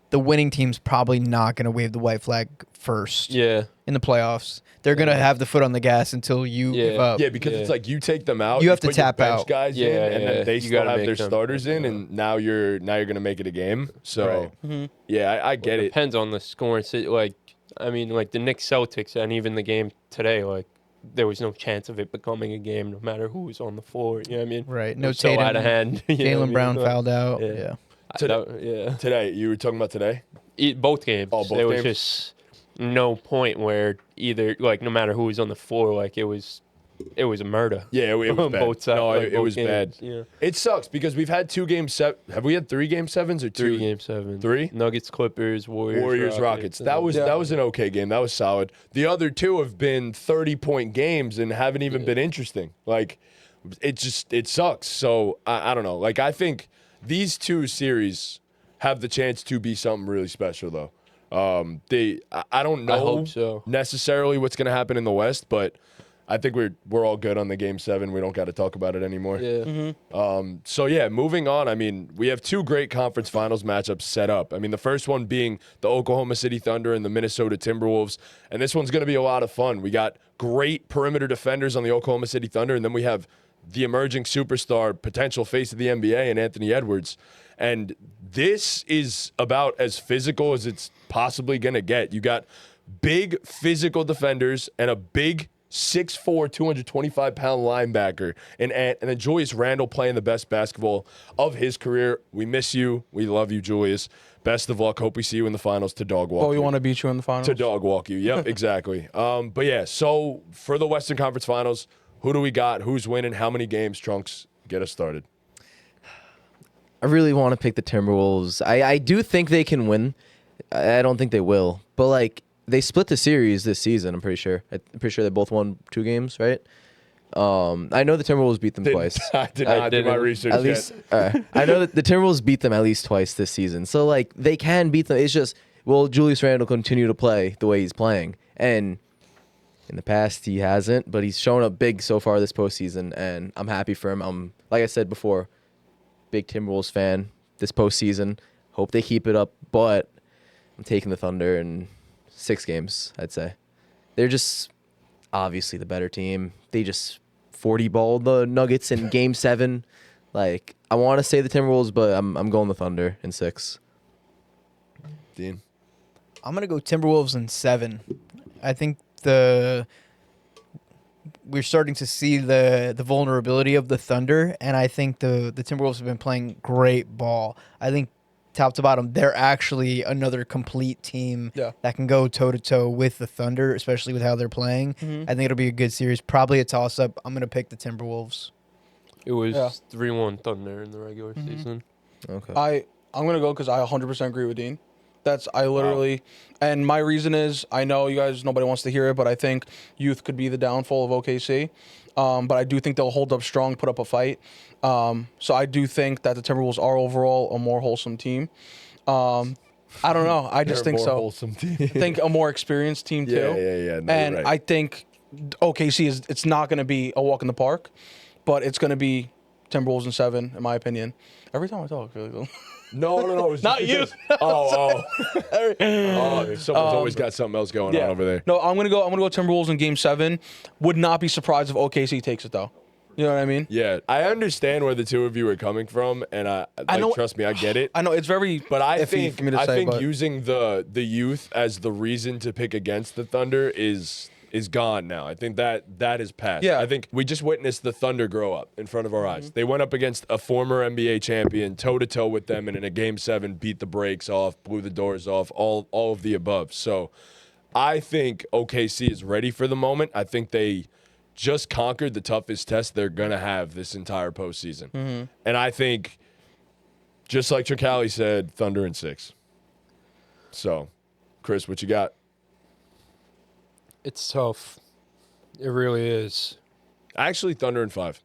the winning team's probably not going to wave the white flag first Yeah. in the playoffs. They're going to have the foot on the gas until you Yeah. give up. Yeah, because it's like you take them out, You have to put your tap bench out. guys Yeah, in, and yeah. then they You still gotta have make their them. starters in, and now you're gonna make it a game. So yeah, I get it. Depends on the scoring. Like, I mean, like the Knicks Celtics and even the game today, like, there was no chance of it becoming a game no matter who was on the floor. You know what I mean? Right. It No was so Tatum. out of hand. you know what I Jalen mean? Brown Like, fouled out. yeah. Yeah. Yeah. Today, you were talking about today. Both games. Oh, both there was games? just no point where either, like, no matter who was on the floor, like, it was a murder. Yeah, it was on bad. both sides. No, like, it both was games. bad. Yeah. It sucks because we've had 2 game set. Have we had 3 game 7s or 2? 3 game 7. 3? Nuggets, Clippers, Warriors, Rockets. That was an okay game. That was solid. The other 2 have been 30-point games and haven't even been interesting. Like, it sucks. So I don't know. Like, I think these 2 series have the chance to be something really special though. I don't know I hope so. necessarily what's going to happen in the West, but I think we're all good on the game 7. We don't got to talk about it anymore. Yeah. So yeah, moving on. I mean, we have 2 great conference finals matchups set up. I mean, the first one being the Oklahoma City Thunder and the Minnesota Timberwolves, and this one's going to be a lot of fun. We got great perimeter defenders on the Oklahoma City Thunder, and then we have the emerging superstar, potential face of the NBA, and Anthony Edwards. And this is about as physical as it's possibly going to get. You got big physical defenders and a big 6'4", 225-pound linebacker. And then Julius Randle playing the best basketball of his career. We miss you. We love you, Julius. Best of luck. Hope we see you in the finals to dog walk Oh, we you. want to beat you in the finals? To dog walk you. Yep, exactly. But yeah, so for the Western Conference Finals, who do we got? Who's winning? How many games? Trunks, get us started. I really want to pick the Timberwolves. I do think they can win. I don't think they will. But, like, they split the series this season, I'm pretty sure. I'm pretty sure they both won 2 games, right? I know the Timberwolves beat them twice. I did not do my research At yet. least, I know that the Timberwolves beat them at least twice this season. So, like, they can beat them. It's just, will Julius Randle continue to play the way he's playing? And in the past, he hasn't, but he's shown up big so far this postseason, and I'm happy for him. Like I said before, big Timberwolves fan this postseason. Hope they keep it up, but I'm taking the Thunder in 6 games, I'd say. They're just obviously the better team. They just 40-balled the Nuggets in Game 7. Like, I want to say the Timberwolves, but I'm going the Thunder in 6. Dean. I'm going to go Timberwolves in 7. I think we're starting to see the vulnerability of the Thunder, and I think the Timberwolves have been playing great ball. I think top to bottom, they're actually another complete team that can go toe-to-toe with the Thunder, especially with how they're playing. I think it'll be a good series. Probably a toss-up. I'm going to pick the Timberwolves. It was 3-1 Thunder in the regular season. Okay. I'm gonna go because I 100% agree with Dean. I literally, and my reason is, I know you guys, nobody wants to hear it, but I think youth could be the downfall of OKC. But I do think they'll hold up strong, put up a fight. So I do think that the Timberwolves are overall a more wholesome team. I don't know. I just think more so. Wholesome team. I think a more experienced team too. Yeah. No, And you're right. I think OKC it's not going to be a walk in the park, but it's going to be Timberwolves in 7, in my opinion. Every time I talk, I feel like No. It was Not you. Someone's always got something else going on over there. No, I'm gonna go Timberwolves in Game 7. Would not be surprised if OKC takes it though. You know what I mean? Yeah, I understand where the two of you are coming from, and I know- trust me, I get it. I know it's very But I iffy think for me to say, but using the youth as the reason to pick against the Thunder is gone now. I think that is past. Yeah. I think we just witnessed the Thunder grow up in front of our eyes. They went up against a former NBA champion, toe to toe with them, and in a Game 7 beat the brakes off, blew the doors off, all of the above. So I think OKC is ready for the moment. I think they just conquered the toughest test they're gonna have this entire postseason. And I think, just like Tricali said, Thunder in 6. So, Chris, what you got? It's tough. It really is. Actually, Thunder in 5.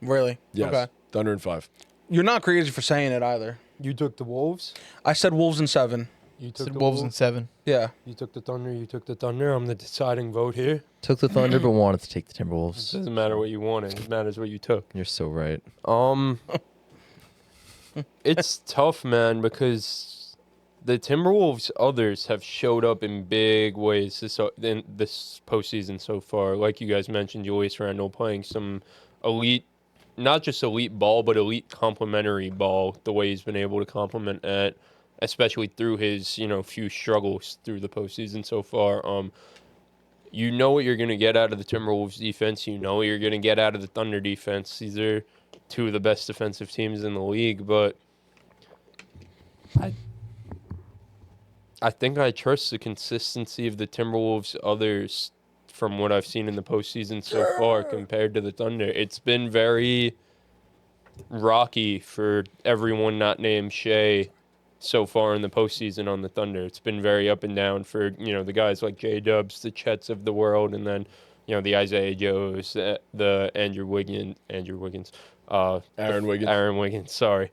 really, Yes, okay. Thunder in 5. You're not crazy for saying it either. You took the Wolves. I said Wolves in 7. You took Said the Wolves in 7. Yeah, You took the Thunder. You took the Thunder. I'm the deciding vote here. Took the Thunder, but wanted to take the It Timberwolves. doesn't matter what you wanted. It matters what you took. You're so right. It's tough, man, because the Timberwolves others have showed up in big ways in this postseason so far. Like you guys mentioned, Julius Randle playing some elite, not just elite ball, but elite complementary ball. The way he's been able to complement it, especially through his few struggles through the postseason so far. You know what you're going to get out of the Timberwolves defense. You know what you're going to get out of the Thunder defense. These are two of the best defensive teams in the league, but I think I trust the consistency of the Timberwolves others from what I've seen in the postseason so far compared to the Thunder. It's been very rocky for everyone not named Shai so far in the postseason on the Thunder. It's been very up and down for, the guys like J-Dubs, the Chets of the world, and then, the Isaiah Joes, the Aaron Wiggins. Aaron Wiggins, sorry.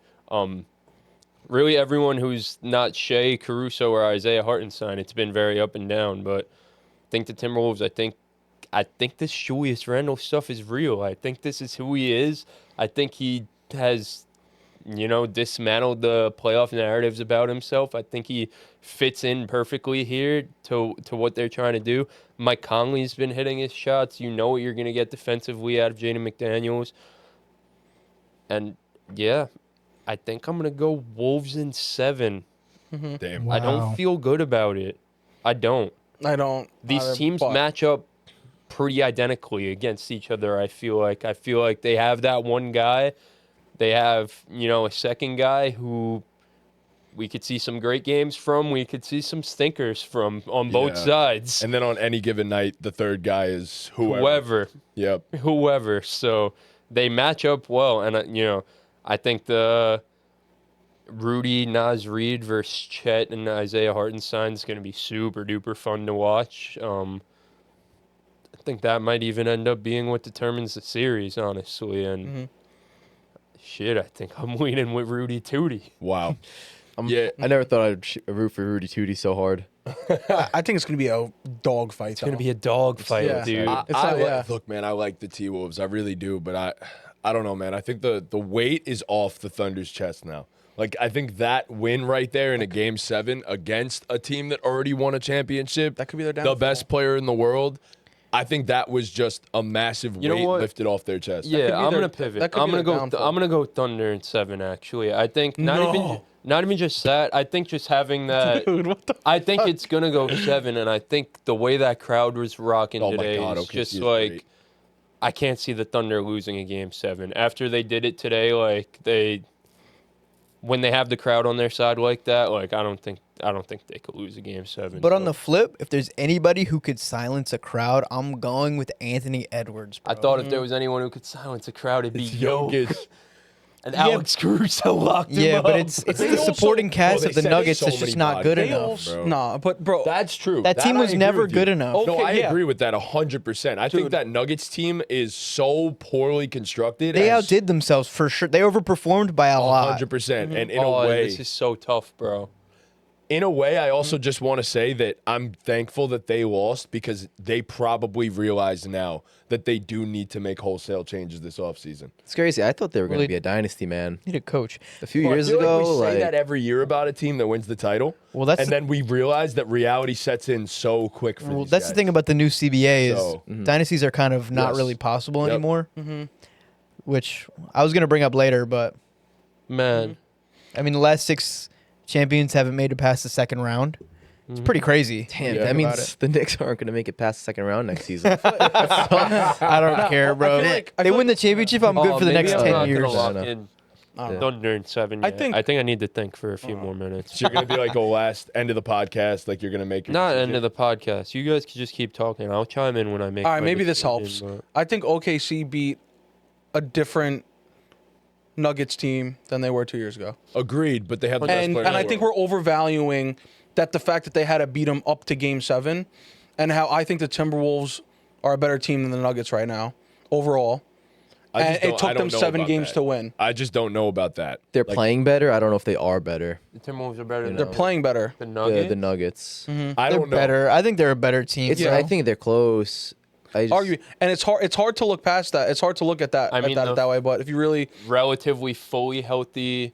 Really everyone who's not Shai, Caruso, or Isaiah Hartenstein, it's been very up and down, but I think the Timberwolves, I think this Julius Randle stuff is real. I think this is who he is. I think he has dismantled the playoff narratives about himself. I think he fits in perfectly here to what they're trying to do. Mike Conley's been hitting his shots. You know what you're going to get defensively out of Jaden McDaniels. And, yeah, I think I'm going to go Wolves in 7. Damn. Wow. I don't feel good about it. I don't. These either, teams but match up pretty identically against each other, I feel like. I feel like they have that one guy. They have, a second guy who we could see some great games from. We could see some stinkers from on both Yeah. sides. And then on any given night, the third guy is whoever. Yep. Whoever. So they match up well. And, I think the Rudy Naz Reid versus Chet and Isaiah Hartenstein is going to be super duper fun to watch. I think that might even end up being what determines the series, honestly. And shit, I think I'm leaning with Rudy Tootie. Wow. I never thought I'd root for Rudy Tootie so hard. I think it's gonna be a dog fight. It's going to be a dog fight, Yeah. dude. Look, man, I like the T-Wolves. I really do, but I don't know, man. I think the weight is off the Thunder's chest now. Like, I think that win right there in a Game 7 against a team that already won a championship, That could be their the downfall. best player in the world, I think that was just a massive You know weight what? lifted off their chest. Yeah, could be I'm their- gonna pivot. that could I'm be gonna their go. downfall. I'm gonna go Thunder in 7. Actually, I think not even just that. I think just having that. Dude, what the? I think it's gonna go 7, and I think the way that crowd was rocking Oh my today God, is OKC just is like great. I can't see the Thunder losing a Game 7 after they did it today. Like when they have the crowd on their side like that, like I don't think they could lose a Game 7. But on the flip, if there's anybody who could silence a crowd, I'm going with Anthony Edwards. Bro. I thought if there was anyone who could silence a crowd, it'd be It's Yo. Gilgeous. And Alex Caruso locked him Yeah, up. but it's They the supporting also- cast bro, of they the said Nuggets so is just many not good bodies. enough. Bro. Nah, but bro, That's true. That team I was agree never with you. good enough. Okay, No, I yeah. agree with that 100%. I think Dude. that Nuggets team is so poorly constructed. They as outdid themselves for sure. They overperformed by a lot. 100%. And in oh, a way, this is so tough, bro. I also just want to say that I'm thankful that they lost because they probably realize now that they do need to make wholesale changes this offseason. It's crazy. I thought they were going Really- to be a dynasty, man. Need a coach. A few Well, I years feel ago, like we say like that every year about a team that wins the title. Well, that's and then we realize that reality sets in so quick for Well, these that's guys. the thing about the new CBA is So- dynasties are kind of not Yes. really possible Yep. anymore. Which I was gonna bring up later, but Man. I mean the last 6 champions haven't made it past the second round. It's pretty crazy. damn, Yeah. that About means the Knicks aren't going to make it past the second round next season. I don't care, bro. I They feel win the championship, I'm good for the maybe next I'm 10 not years. Gonna lock No. in I don't know. Thunder in 7 I yet. think- I think I need to think for a few more minutes. So you're going to be like the last end of the podcast, like you're going to make your Not decision? end of the podcast. You guys can just keep talking. I'll chime in when I make. all right, my maybe this decision, helps. but- I think OKC beat a different Nuggets team than they were 2 years ago. Agreed, but they have the best And player in the I think world. we're overvaluing that the fact that they had to beat them up to Game 7, and how I think the Timberwolves are a better team than the Nuggets right now overall. I And just it don't- I took don't them know 7 about games that. to win. I just don't know about that. They're Like, playing better. I don't know if they are better. The Timberwolves are better than They're playing better. the The, Nuggets. the Nuggets. I They're don't know. better. I think they're a better team. It's. you I know? think they're close. I just, Argue, and it's hard. It's hard to look past that. It's hard to look at that. I mean, the- that way. But if you really, Relatively fully healthy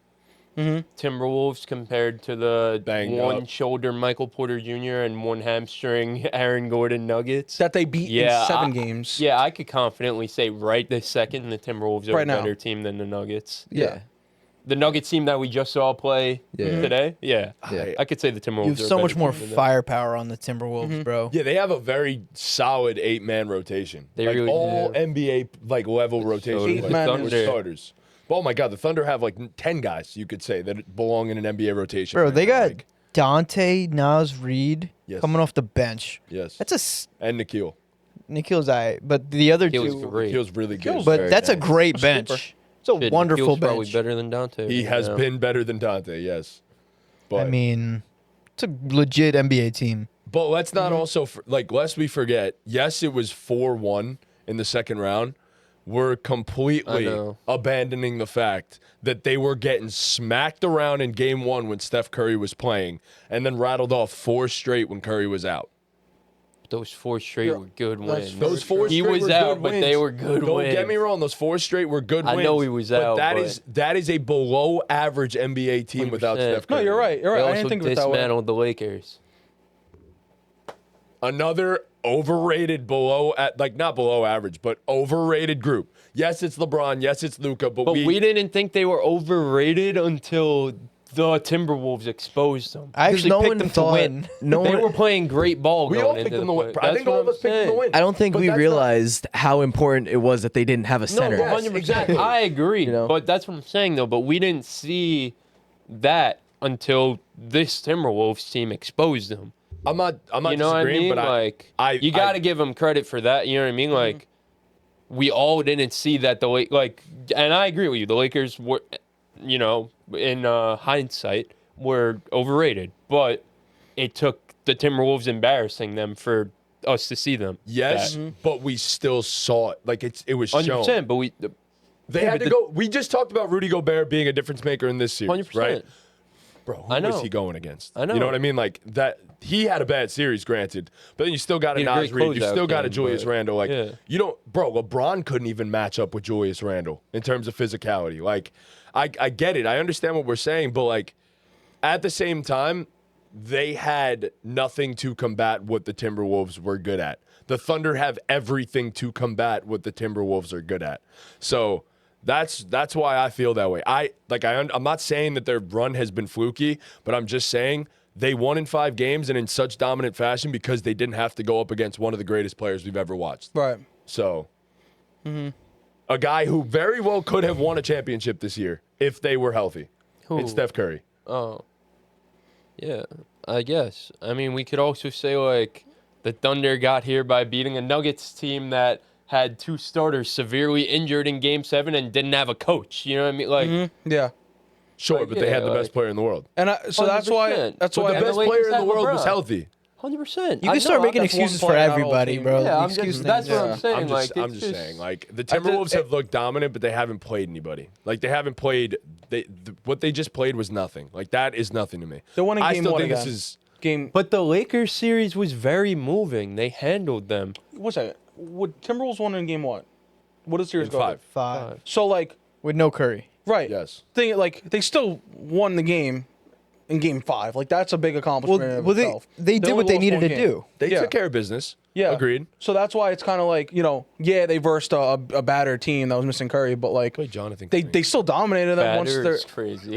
Timberwolves compared to the Banged one up. shoulder Michael Porter Jr. and one hamstring Aaron Gordon Nuggets. that they beat Yeah, in 7 I- games. Yeah, I could confidently say right this second the Timberwolves are Right a now. better team than the Nuggets. yeah. The Nuggets team that we just saw play Yeah. today, yeah. Yeah. I could say the Timberwolves You have are a so better much more team than them. firepower on the Timberwolves, bro. Yeah, they have a very solid 8-man rotation. They like really all do. NBA like level rotation. So Eight like, man with is- starters. Oh my God, the Thunder have like 10 guys you could say that belong in an NBA rotation. Bro, right they now. got Like, Dante, Nas Reed Yes. coming off the bench. yes, That's a and Nikhil. Nikhil's eye, but the other Nikhil's two. great. Nikhil's really good. But very that's a nice. great bench. It's a Shit, wonderful Nikhil's probably bench. better than Dante. He has Yeah. been better than Dante, yes. But I mean, it's a legit NBA team. But let's not also lest we forget. Yes, it was 4-1 in the second round. We're I completely know. abandoning the fact that they were getting smacked around in game 1 when Steph Curry was playing, and then rattled off 4 straight when Curry was out. Those 4 straight were good that's wins. Those 4 He straight was were out, good but wins. they were good Don't wins. get me wrong; those 4 straight were good I wins. know he was out, but but- that is a below average NBA team without 100%. Steph Curry. No, you're right. You're They right. I also didn't think of it that way. dismantled the Lakers. Another overrated not below average, but overrated group. Yes, it's LeBron. Yes, it's Luka. But we didn't think they were overrated until the Timberwolves exposed them. I actually no picked one them to thought- win. No They one, were playing great ball we going all into picked the them to win. play. I think all of us picked them to win. I don't think But we that's not- realized how important it was that they didn't have a center. No, Yes, 100%. exactly. I agree. You know? But that's what I'm saying, though. But we didn't see that until this Timberwolves team exposed them. I'm not You know what I disagreeing, mean? but Like, you got to give them credit for that. You know what I mean? Like, we all didn't see that and I agree with you. The Lakers were, you know, in hindsight, were overrated. But it took the Timberwolves embarrassing them for us to see them. yes, but we still saw it. Like it was shown. 100%. But They Yeah, had but to go. We just talked about Rudy Gobert being a difference maker in this series, 100%. right? Bro, who I know. was he going against? I know. You know what I mean? Like that. He had a bad series, granted, but then you still got a He had a Nas great Reed. You closeout still got a game, Julius but- Randle. Like yeah. you don't, bro. LeBron couldn't even match up with Julius Randle in terms of physicality. Like I get it. I understand what we're saying, but like at the same time, they had nothing to combat what the Timberwolves were good at. The Thunder have everything to combat what the Timberwolves are good at. So that's why I feel that way. I'm not saying that their run has been fluky, but I'm just saying they won in 5 games and in such dominant fashion because they didn't have to go up against one of the greatest players we've ever watched. Right. So a guy who very well could have won a championship this year if they were healthy. Who? It's Steph Curry. Oh. Yeah, I guess. I mean, we could also say, like, the Thunder got here by beating a Nuggets team that had 2 starters severely injured in Game 7 and didn't have a coach. You know what I mean? Like, Yeah. Sure, Like, but they had the yeah, best player in the world. And so that's why 100%. that's But why the And best the Lakers player in the had world was LeBron. healthy. 100%. You can start making that's one excuses for player, not a whole everybody, team. bro. Yeah, The I'm excuse just, thing. that's what I'm saying. I'm just, like, I'm it's just saying, like the Timberwolves have looked dominant, but they haven't played anybody. Like they haven't played. What they just played was nothing. Like that is nothing to me. They're winning I game still one think again. this is. game. But the Lakers series was very moving. They handled them. What's that? Would Timberwolves won in game what? What does series In go? five. to? 5 So like, with no Curry. right? Yes. They still won the game in game 5. Like that's a big accomplishment. Well, in itself. they did only what they lost needed one to game. do. They Yeah. took care of business. Yeah, Agreed. So that's why it's kind of like they versed a battered team that was missing Curry, but like Play Jonathan. they still dominated them once Batter they're is crazy.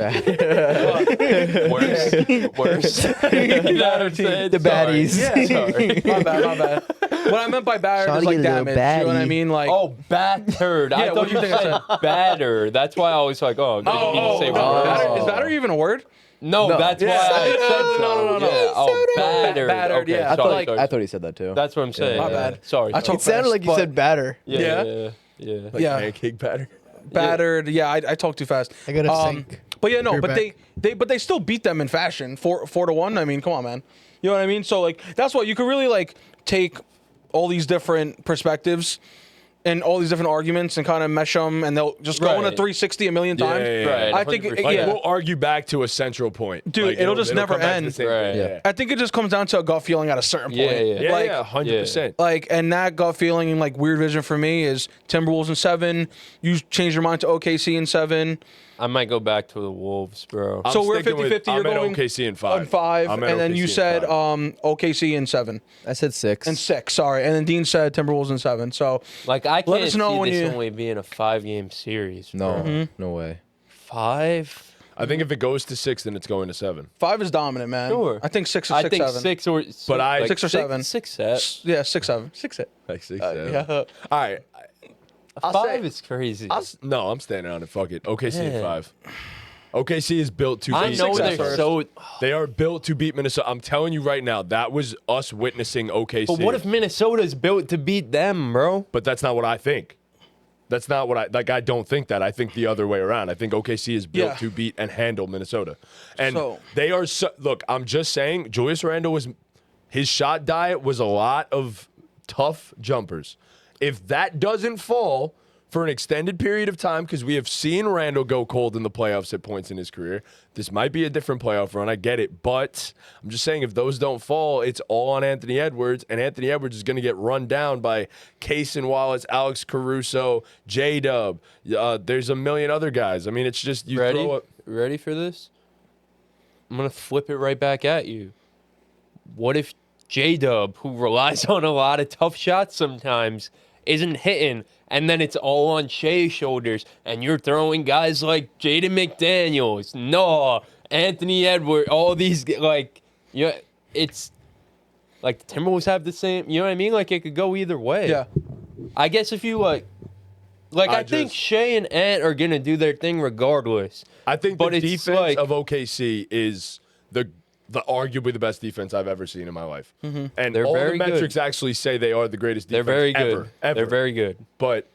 Worse. The baddies. Sorry. my bad. What I meant by battered is Shawty, like a little damage. You know what I baddie. mean? Like Oh, battered. I Yeah, thought what do you you think I said batter. That's why I was like, oh, didn't mean to say no, worse. batter, is batter even a word? No, that's why I said so. No. Yeah. Oh, battered. Battered, Okay, yeah. sorry, sorry. I thought he said that too. That's what I'm saying. My bad. Sorry. I sorry. It sounded like you said batter. Yeah. Like Yeah. pancake batter. Battered. Yeah, I talk too fast. I gotta sink. But yeah, no, You're but back. they still beat them in fashion, 4-1. I mean, come on, man. You know what I mean? So like that's what you could really like take all these different perspectives and all these different arguments and kind of mesh them, and they'll just go in a Right. 360 a million times. Right. I think, 100%. Like, yeah. we'll argue back to a central point. Dude, Like, it'll just never come back to end. the same Right. thing. Yeah. I think it just comes down to a gut feeling at a certain point. Yeah. Like, Yeah, 100%. Like, and that gut feeling and like weird vision for me is Timberwolves in 7. You change your mind to OKC in 7. I might go back to the Wolves, bro. I'm So we're sticking with- 50-50. You're I'm at going OKC in 5. on 5, I'm at and then OKC you in said 5. OKC in 7 I said 6. and 6. Sorry, and then Dean said Timberwolves in 7. So Like, I Let can't us know see when this you- only being a 5-game series. No, bro. no way. 5? I think if it goes to 6, then it's going to 7. 5 is dominant, man. Sure. I think 6 is I 6, think 7. 6 or But I- 6 or 7. 6, 7. Yeah, 6, 7. 6, 7. Like 6, 7. Yeah. All right. I'll 5 say- is crazy. No, I'm standing on it. Fuck it. OKC in Yeah. 5. OKC is built to I beat know Six they're first. so. They are built to beat Minnesota. I'm telling you right now, that was us witnessing OKC. But what if Minnesota's built to beat them, bro? But that's not what I think. That's not what I don't think that. I think the other way around. I think OKC is built Yeah. to beat and handle Minnesota. And So- they are look, I'm just saying Julius Randle his shot diet was a lot of tough jumpers. If that doesn't fall for an extended period of time, because we have seen Randle go cold in the playoffs at points in his career, this might be a different playoff run. I get it. But I'm just saying if those don't fall, it's all on Anthony Edwards. And Anthony Edwards is going to get run down by Kaysen Wallace, Alex Caruso, J-Dub. There's a million other guys. I mean, it's just you Ready? throw it. Ready for this? I'm gonna flip it right back at you. What if J-Dub, who relies on a lot of tough shots sometimes, isn't hitting, and then it's all on Shai's shoulders, and you're throwing guys like Jaden McDaniels, Noah, Anthony Edwards, all these it's like the Timberwolves have the same. You know what I mean? Like it could go either way. Yeah. I guess if you I think Shai and Ant are gonna do their thing regardless. I think But the it's defense like- of OKC is the arguably the best defense I've ever seen in my life. And They're all very the good. metrics actually say they are the greatest They're defense very ever, good. ever. They're very good. But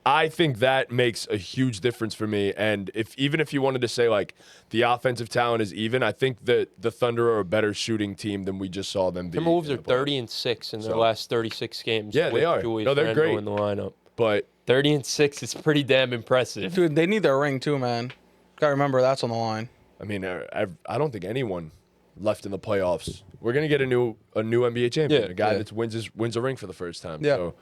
I think that makes a huge difference for me. And even if you wanted to say like the offensive talent is even, I think that the Thunder are a better shooting team than we just saw them be. Timberwolves in are the playoffs. 30-6 in their So- last 36 games. Yeah, they with are. Julius No, they're Randle great. in the lineup. But 30-6 is pretty damn impressive. Dude, they need their ring too, man. Gotta remember that's on the line. I mean, I don't think anyone left in the playoffs. We're gonna get a new NBA champion, Yeah, a guy yeah. that wins a ring for the first time. Yeah. So,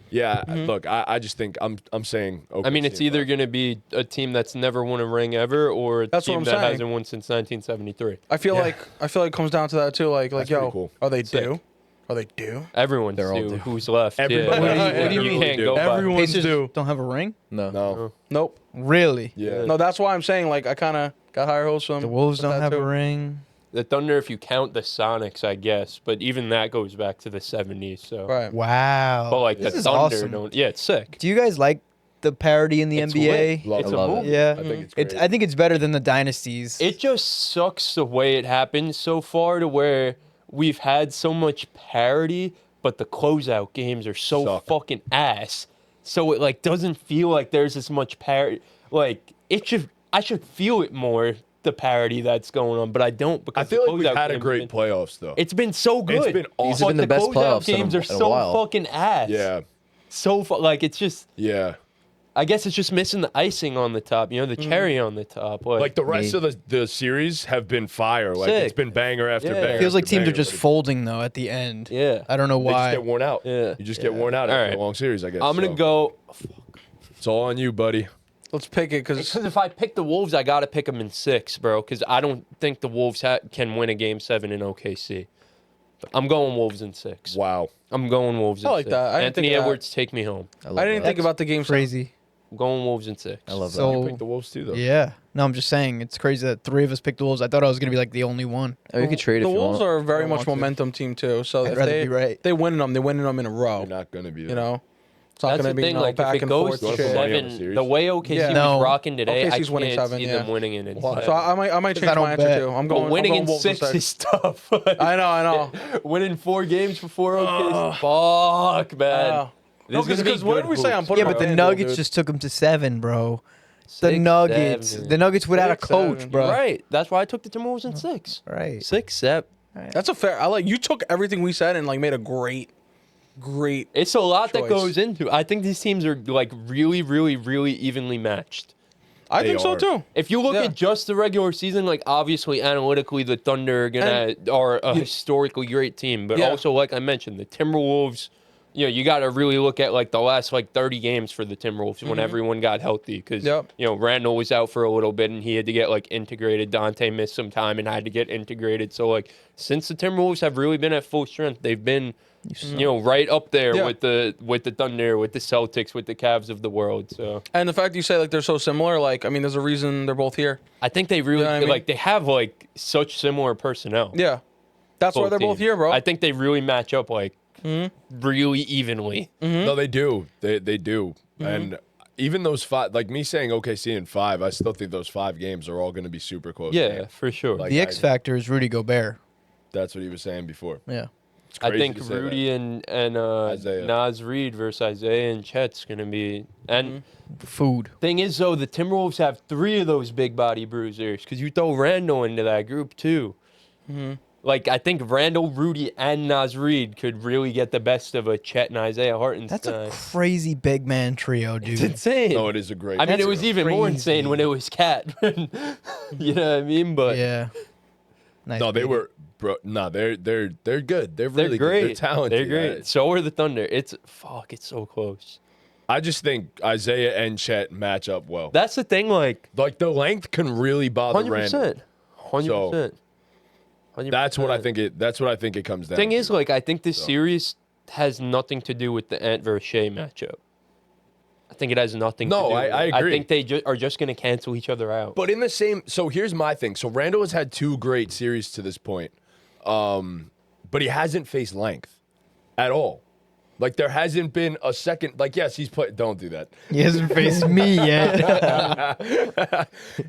yeah. Look, I just think I'm saying. I mean, it's either going to be a team that's never won a ring ever, or a That's what team I'm that saying. hasn't won since 1973. I feel like it comes down to that too. Like That's yo, pretty cool. are they Sick. due? Are they due? Everyone's They're all due. due. Who's left? Everybody Yeah. What do you You mean? can't go by. Everyone's Pacers due. don't have a ring? No. no. Nope. Really? Yeah. No, that's why I'm saying like I kind of got higher hopes from The Wolves with don't that, have too. a ring. The Thunder, if you count the Sonics, I guess, but even that goes back to the 70s. So, Right. Wow. but like this the is Thunder awesome. don't. Yeah, it's sick. Do you guys like the parity in the It's NBA? lit. Love It's it. a love it. movie. Yeah. I think it's great. I think it's better than the dynasties. It just sucks the way it happened so far to where we've had so much parity, but the closeout games are so Suck. fucking ass so it like doesn't feel like there's as much parity. Like I should feel it more, the parity that's going on, but I don't because I feel the like we've closeout had a games great have been- playoffs though. It's been so good. It's been awesome. These have been the best closeout playoffs in games a are so while. fucking ass. Yeah. So like it's just. Yeah. I guess it's just missing the icing on the top, the cherry on the top. Like the rest of the series have been fire. Like it's Sick. been banger after Yeah. banger. Feels like after teams are banger, just but folding though at the end. Yeah. I don't know They just why. get worn out. Yeah. You just get worn out All after right. a long series, I guess. I'm going to so. go. It's all on you, buddy. Let's pick it because Because if I pick the Wolves, I got to pick them in 6, bro. Because I don't think the Wolves can win a Game 7 in OKC. But I'm going Wolves in 6. Wow. I'm going Wolves in I like 6. that. I didn't Anthony think of that. Edwards, take me home. love I didn't that. think about the game. Crazy. I'm going Wolves in 6. I love that. So You picked the Wolves too, though. yeah. No, I'm just saying it's crazy that 3 of us picked the Wolves. I thought I was gonna be like the only one. Oh, you could trade The if you Wolves want. are a very don't much want to. momentum team too. So I'd if rather they be right. they win them in a row. You're not going to be there. You know, it's not That's going the to be thing. no Like, back if it and goes forth to Go for shit. money on the 7, series. the way OKC Yeah. No. was rocking today, I OKC's winning can't 7, see yeah. them winning it in Why? 6. So I might change I don't my answer bet. too. I'm But going winning I'm in going Wolves 6 instead. is tough. I know. Winning 4 games before OKC. Fuck, man. No, This is gonna be because what good did we say? I'm hoops, putting Yeah, my but the FanDuel, Nuggets dude. just took them to 7, bro. The 6, Nuggets. 7. The Nuggets without a 6, coach, 7. bro. Right. That's why I took the Timberwolves in 6. Right. 6, 7. That's a fair. I like you took everything we said and like made a great. It's a lot that Choice. goes into it. I think these teams are like really, really, really evenly matched. I They think so are. too. If you look Yeah. at just the regular season, like obviously analytically the Thunder are a historically great team, but Yeah. also like I mentioned, the Timberwolves, you got to really look at like the last like 30 games for the Timberwolves when everyone got healthy because Yep. Randall was out for a little bit and he had to get like integrated. Dante missed some time and had to get integrated. So like since the Timberwolves have really been at full strength, they've been right up there Yeah. with the Thunder, with the Celtics, with the Cavs of the world. So And the fact you say like they're so similar, like I mean, there's a reason they're both here. I think they really know what I mean? like they have like such similar personnel. Yeah, that's why they're both teams. here, bro. I think they really match up like really evenly. Mm-hmm. No, they do. They do. And even those 5, like me saying OKC in 5, I still think those 5 games are all going to be super close. Yeah, games. for sure. Like, The X factor is Rudy Gobert. That's what he was saying before. Yeah. It's I crazy think to say Rudy that. and Isaiah. Nas Reed versus Isaiah and Chet's gonna be. And Food. thing is though, the Timberwolves have 3 of those big body bruisers because you throw Randall into that group too. Like I think Randall, Rudy, and Nas Reed could really get the best of a Chet and Isaiah Hartenstein. That's a crazy big man trio, dude. It's insane. No, it is a great. I mean, it was That's even more crazy. insane when it was Cat. You know what I mean? But Yeah. Nice No, they baby. were. Bro, no, they're good. They're they're really great. good. They're talented. They're great. So are the Thunder. It's so close. I just think Isaiah and Chet match up well. That's the thing. Like Like the length can really bother Randall. 100%. 100%. That's what I 100%. think it. That's what I think it comes down. Thing to. is, like, I think this series has nothing to do with the Ant versus Shea matchup. I think it has nothing to No, do I with it. agree. I think they are just going to cancel each other out. But in the same, so here's my thing. So Randall has had 2 great series to this point, but he hasn't faced length at all. Like there hasn't been a second. Like yes, he's played. Don't do that. He hasn't faced me yet.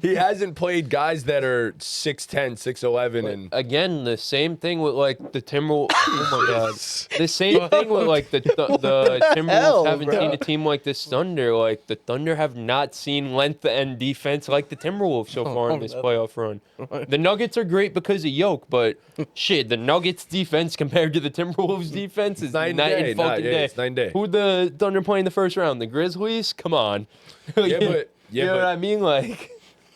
He hasn't played guys that are 6'10", 6'11", and Again, the same thing with like the Timberwolves. Oh my god! The same thing with like the Timberwolves hell, haven't bro? seen a team like this Thunder. Like the Thunder have not seen length and defense like the Timberwolves so far in this playoff run. The Nuggets are great because of Yoke, but shit, the Nuggets defense compared to the Timberwolves defense is Night and night day. and fucking Yeah, day. it's night and day. Who the Thunder play in the first round? The Grizzlies? Come on. Yeah, but you know what I mean? Like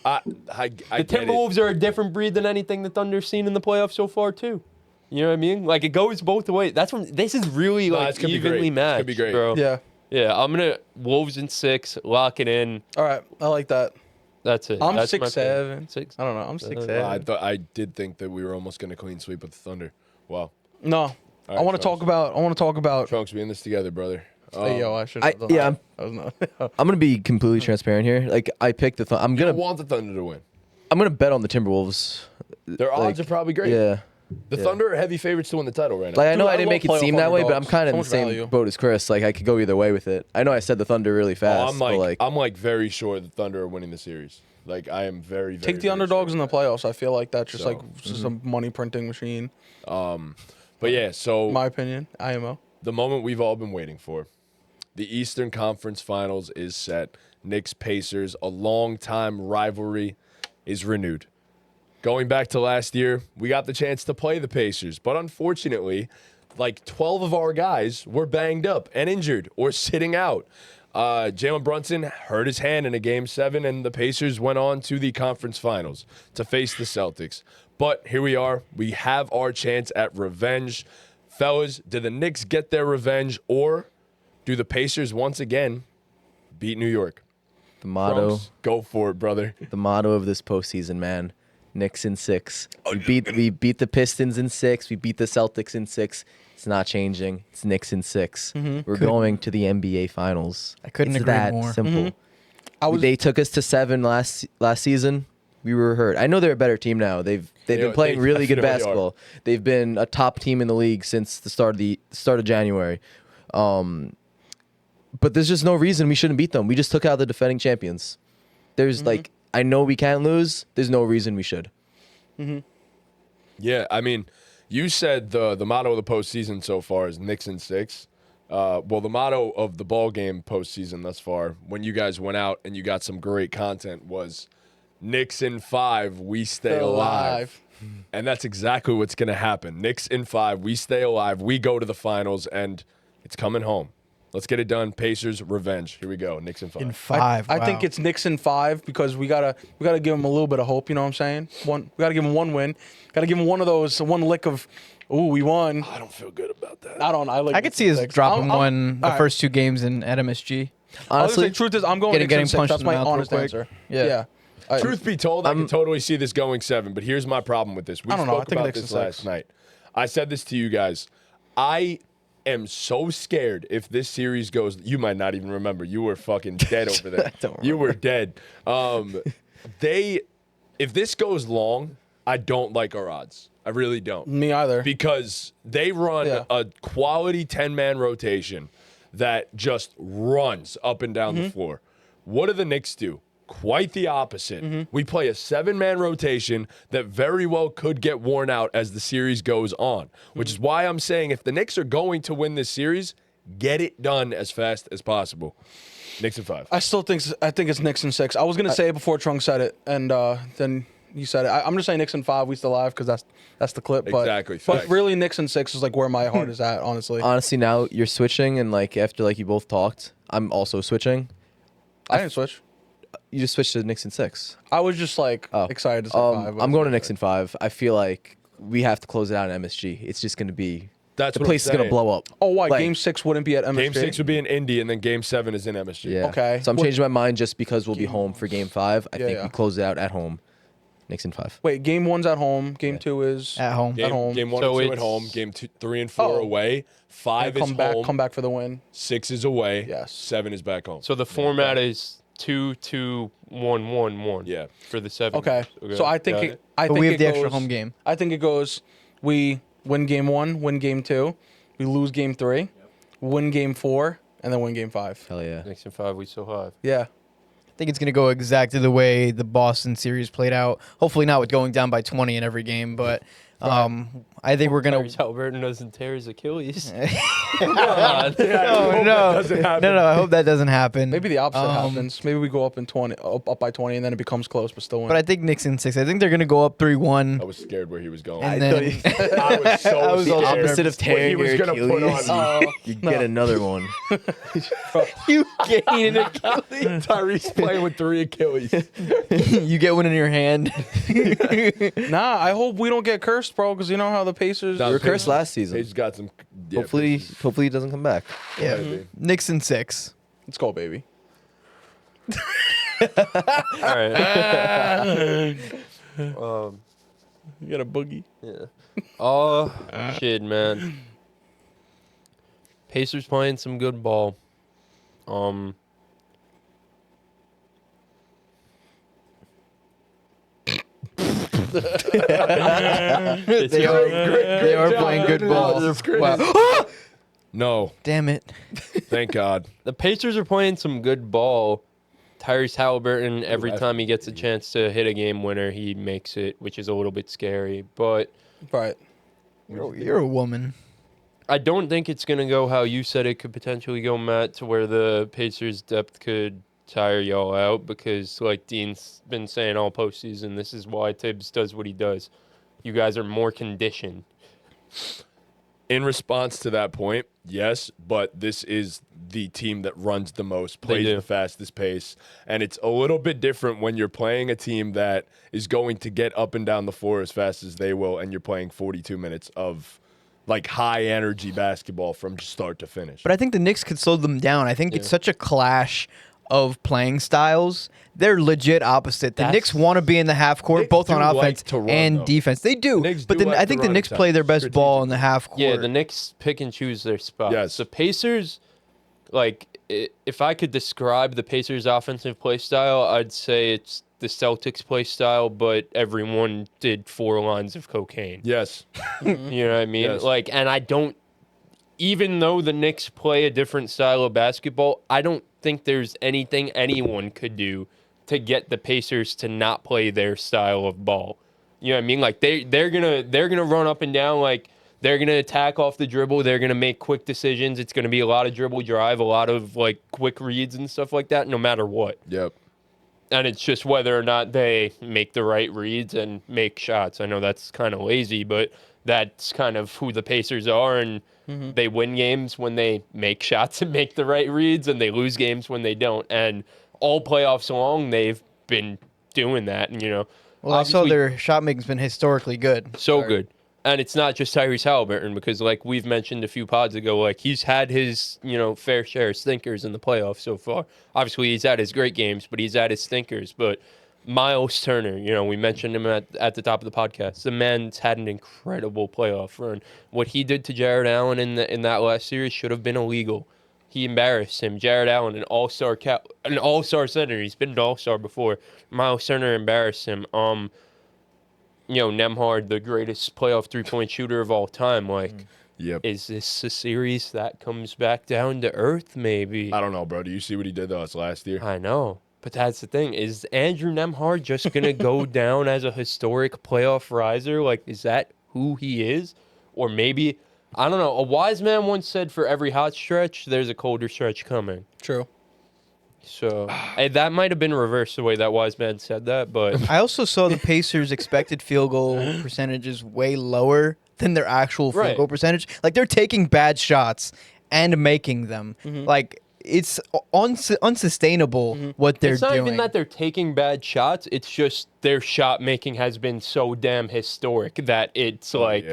I the get it. Timberwolves are a different breed than anything the Thunder's seen in the playoffs so far too. You know what I mean? Like it goes both ways. That's when this is really No, like it's gonna be evenly great. It's matched, gonna be great. bro. yeah. Yeah, I'm gonna Wolves in 6, lock it in. All right, I like that. That's it. I'm That's my 6'7". pick. 6. I don't know. I'm 6'7". I did think that we were almost going to clean sweep with the Thunder. Wow. No, I right, want to talk about. Trunks, we in this together, brother. Hey, yo, I should. I- yeah, I was not. I'm gonna be completely transparent here. Like I picked the. I'm You gonna. don't want the Thunder to win. I'm gonna bet on the Timberwolves. Their odds Like, are probably great. Yeah. The Thunder are heavy favorites to win the title right now. Like I know Dude, I I didn't love make it playoff seem that way, but I'm underdogs. kind of So in the much same value. boat as Chris. Like I could go either way with it. I know I said the Thunder really fast. but I'm like very sure the Thunder are winning the series. Like I am very, very Take the very underdogs sure. in the playoffs. I feel like that's just So, like just a money printing machine. But yeah, so My opinion. IMO. the moment we've all been waiting for. The Eastern Conference Finals is set. Knicks Pacers, a long-time rivalry, is renewed. Going back to last year, we got the chance to play the Pacers, but unfortunately, like 12 of our guys were banged up and injured or sitting out. Jalen Brunson hurt his hand in a Game 7, and the Pacers went on to the conference finals to face the Celtics. But here we are. We have our chance at revenge. Fellas, do the Knicks get their revenge, or do the Pacers once again beat New York? The motto, Crumps, go for it, brother. the motto of this postseason, man. Knicks in 6. We beat the Pistons in 6. We beat the Celtics in 6. It's not changing. It's Knicks in 6. We're going to the NBA Finals. I couldn't it's agree that more. simple. Mm-hmm. They took us to 7 last season. We were hurt. I know they're a better team now. They've been playing they really good definitely basketball. They've been a top team in the league since the start of January. But there's just no reason we shouldn't beat them. We just took out the defending champions. There's like, I know we can't lose. There's no reason we should. Yeah, I mean, you said the motto of the postseason so far is Knicks in 6. Well, the motto of the ball game postseason thus far, when you guys went out and you got some great content, was Knicks in 5, we stay alive. And that's exactly what's going to happen. Knicks in 5, we stay alive. We go to the finals, and it's coming home. Let's get it done. Pacers revenge. Here we go. Knicks in 5. In 5. I think it's Knicks in 5 because we gotta give them a little bit of hope. You know what I'm saying? We gotta give them one win. Gotta give them one of those, one lick of, ooh, we won. I don't feel good about that. I I could see us dropping one the first 2 games at MSG. Honestly, truth is, I'm going getting Knicks in 6. punched That's in the my mouth real honest quick. answer. Yeah. Truth be told, I can totally see this going 7, but here's my problem with this. We I don't know. I spoke think about Knicks in this 6. last night. I said this to you guys. I am so scared if this series goes. You might not even remember. You were fucking dead over there. You were dead. If this goes long, I don't like our odds. I really don't. Me either. Because they run a quality 10-man rotation that just runs up and down the floor. What do the Knicks do? Quite the opposite. We play a 7-man rotation that very well could get worn out as the series goes on, which is why I'm saying if the Knicks are going to win this series, get it done as fast as possible. Knicks in 5. I think it's Knicks in 6. I was gonna say it before Trunk said it, and then you said it. I'm just saying Knicks in 5. We still alive because that's the clip. But, Exactly, But facts. really, Knicks in 6 is like where my heart is at. Honestly, honestly, now you're switching, and like after like you both talked, I'm also switching. I didn't switch. You just switched to Knicks in 6. I was just like excited to say 5. I'm going to Knicks in 5. I feel like we have to close it out in MSG. It's just going to be That's the what place I'm is going saying. to blow up. Oh, why? Like, Game 6 wouldn't be at MSG? Game 6 would be in Indy, and then Game 7 is in MSG. Yeah. Okay. So I'm What- changing my mind just because we'll be home for Game 5. I think yeah. we close it out at home. Knicks in 5. Wait, Game 1's at home. Game 2 is At home. Game, At home. Game 1 So and 2 at it's- home. Game 2, 3 and 4 Oh. away. 5 is home. come back for the win. 6 is away. Yes. 7 is back home. So the format is 2-2-1-1-1. Yeah. For the 7. Okay. So I think Got it, I But think we have it the goes, extra home game. I think it goes. We win Game 1, win Game 2, we lose Game 3, win Game 4, and then win Game 5. Hell yeah. Knicks in 5. We still have. Yeah. I think it's going to go exactly the way the Boston series played out. Hopefully not with going down by 20 in every game, but I think we're going Tyrese Haliburton doesn't tear his Achilles. No, no, no. I hope that doesn't happen. Maybe the opposite happens. Maybe we go up up by 20, and then it becomes close, but still win. But I think Knicks in 6. I think they're going to go up 3-1. I was scared where he was going. And then I was so I was scared. also Opposite of What he tearing was your gonna put Achilles, on. you get another one. you gain an Achilles. Tyrese playing with 3 Achilles. You get one in your hand. Nah, I hope we don't get cursed, bro, because you know how the Pacers. Nah, We were cursed last season. He's got some. Yeah, Hopefully he doesn't come back. Yeah. Maybe. Knicks in 6. Let's go, baby. All right. You got a boogie. Yeah. Oh, shit, man. Pacers playing some good ball. They are playing good ball. Wow. No, Damn it. thank God. The Pacers are playing some good ball. Tyrese Haliburton, every time he gets a chance to hit a game winner, he makes it, which is a little bit scary. But Right. You're a woman. I don't think it's going to go how you said it could potentially go, Matt, to where the Pacers' depth could tire y'all out because, like Dean's been saying all postseason, this is why Tibbs does what he does. You guys are more conditioned. In response to that point, yes, but this is the team that runs the most, plays the fastest pace, and it's a little bit different when you're playing a team that is going to get up and down the floor as fast as they will, and you're playing 42 minutes of like high energy basketball from start to finish. But I think the Knicks could slow them down. I think it's such a clash of playing styles. They're legit opposite. The Knicks want to be in the half court, both on offense and defense. They do. But then I think the Knicks play their best ball in the half court. Yeah, the Knicks pick and choose their spots. Yes. The Pacers, like, if I could describe the Pacers' offensive play style, I'd say it's the Celtics play style, but everyone did 4 lines of cocaine. Yes. You know what I mean? Yes. Like, and I don't, even though the Knicks play a different style of basketball, I don't think there's anything anyone could do to get the Pacers to not play their style of ball. You know what I mean? Like they're gonna run up and down, like they're gonna attack off the dribble, they're gonna make quick decisions. It's gonna be a lot of dribble drive, a lot of like quick reads and stuff like that, no matter what. Yep. And it's just whether or not they make the right reads and make shots. I know that's kind of lazy, but that's kind of who the Pacers are, and they win games when they make shots and make the right reads, and they lose games when they don't. And all playoffs long, they've been doing that. And, you know, well, I saw their shot making's been historically good. So good. And it's not just Tyrese Haliburton, because like we've mentioned a few pods ago, like he's had his, you know, fair share of stinkers in the playoffs so far. Obviously, he's had his great games, but he's had his stinkers. But Miles Turner, you know, we mentioned him at the top of the podcast. The man's had an incredible playoff run. What he did to Jared Allen in that last series should have been illegal. He embarrassed him. Jared Allen, an all-star center. He's been an all-star before. Miles Turner embarrassed him. You know, Nembhard, the greatest playoff three-point shooter of all time. Like, is this a series that comes back down to earth? Maybe. I don't know, bro. Do you see what he did to us last year? I know. But that's the thing. Is Andrew Nembhard just going to go down as a historic playoff riser? Like, is that who he is? Or maybe, I don't know. A wise man once said, for every hot stretch, there's a colder stretch coming. True. So, that might have been reversed the way that wise man said that, but... I also saw the Pacers' expected field goal percentage is way lower than their actual field goal percentage. Like, they're taking bad shots and making them. Like... It's unsustainable what they're doing. It's not even that they're taking bad shots. It's just their shot making has been so damn historic that it's like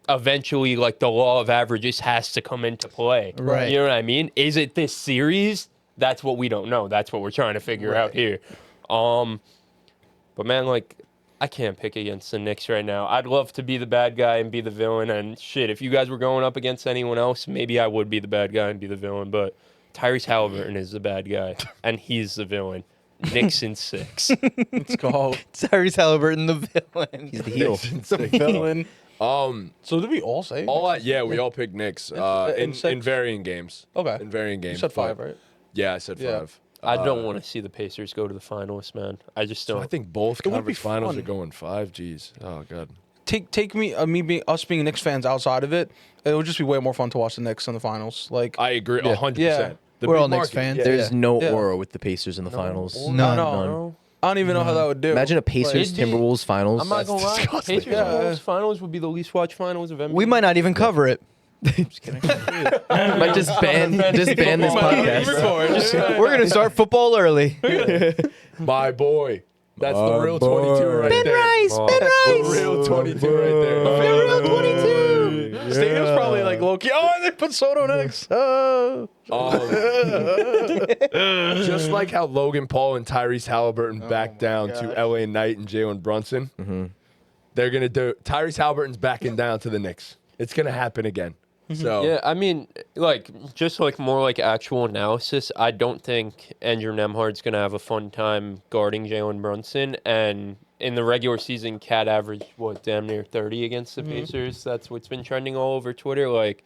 eventually like the law of averages has to come into play. Right. You know what I mean? Is it this series? That's what we don't know. That's what we're trying to figure out here. But man, like, I can't pick against the Knicks right now. I'd love to be the bad guy and be the villain. And shit, if you guys were going up against anyone else, maybe I would be the bad guy and be the villain. But Tyrese Haliburton is the bad guy, and he's the villain. Knicks in 6. Let's go. Tyrese Haliburton, the villain. He's the heel. The villain. So did we all say? We all picked Knicks in varying games. Okay. In varying games. You said 5, right? Yeah, I said 5. I don't want to see the Pacers go to the finals, man. I just don't. I think both It would be conference finals fun. are going 5. Jeez. Oh, God. Take me, us being Knicks fans outside of it. It would just be way more fun to watch the Knicks in the finals. Like I agree 100%. Yeah. The We're big all Knicks market. fans. Yeah. There's no Yeah. aura with the Pacers in the finals. None. I don't even know how that would do. Imagine a Pacers It'd be- Timberwolves finals. I'm not gonna lie. disgusting. Pacers Wolves finals would be the least watched finals of NBA. We might not even cover it. Might just ban this podcast. We're gonna start football early. My boy. That's the real 22 right there. The real 22 right there. The real 22. Stadium's probably like low key. Oh, and they put Soto next. Oh. Just like how Logan Paul and Tyrese Haliburton backed down to LA Knight and Jalen Brunson, they're going to do. Tyrese Haliburton's backing down to the Knicks. It's going to happen again. So Yeah, I mean, like, just like more like actual analysis, I don't think Andrew Nembhard's going to have a fun time guarding Jalen Brunson. And in the regular season, Cat averaged, damn near 30 against the Pacers. That's what's been trending all over Twitter. Like,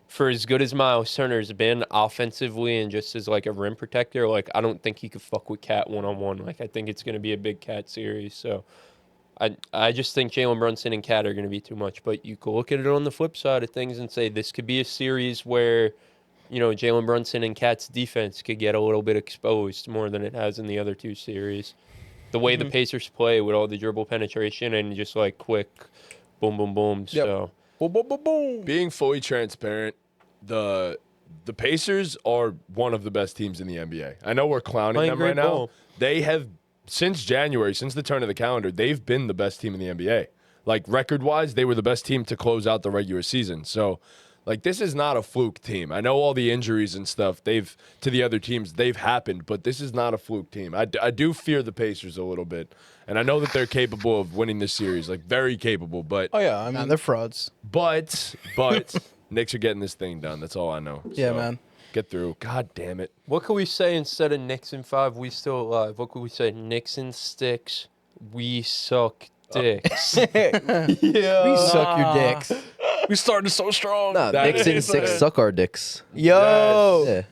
for as good as Miles Turner's been offensively and just as, like, a rim protector, like, I don't think he could fuck with Cat one-on-one. Like, I think it's going to be a big Cat series. So, I just think Jalen Brunson and Cat are going to be too much. But you could look at it on the flip side of things and say this could be a series where, Jalen Brunson and Cat's defense could get a little bit exposed more than it has in the other two series. The way the Pacers play with all the dribble penetration and just like quick boom, boom, boom. Yep. So Boom, boom, boom, boom. Being fully transparent, the Pacers are one of the best teams in the NBA. I know we're clowning Playing them great right now. ball. They have, since January, since the turn of the calendar, they've been the best team in the NBA. Like, record-wise, they were the best team to close out the regular season. So, like, this is not a fluke team. I know all the injuries and stuff to the other teams, they've happened, but this is not a fluke team. I do fear the Pacers a little bit. And I know that they're capable of winning this series, like, very capable. But Oh, yeah. I Nah, mean, they're frauds. but Knicks are getting this thing done. That's all I know. yeah, So, man. Get through. God damn it. what could we say instead of Knicks in 5, we still alive? What could we say? Knicks in 6, we suck dicks. We suck your dicks. We started so strong. Nah, That Knicks in is 6 it. suck our dicks. Yo. Yeah.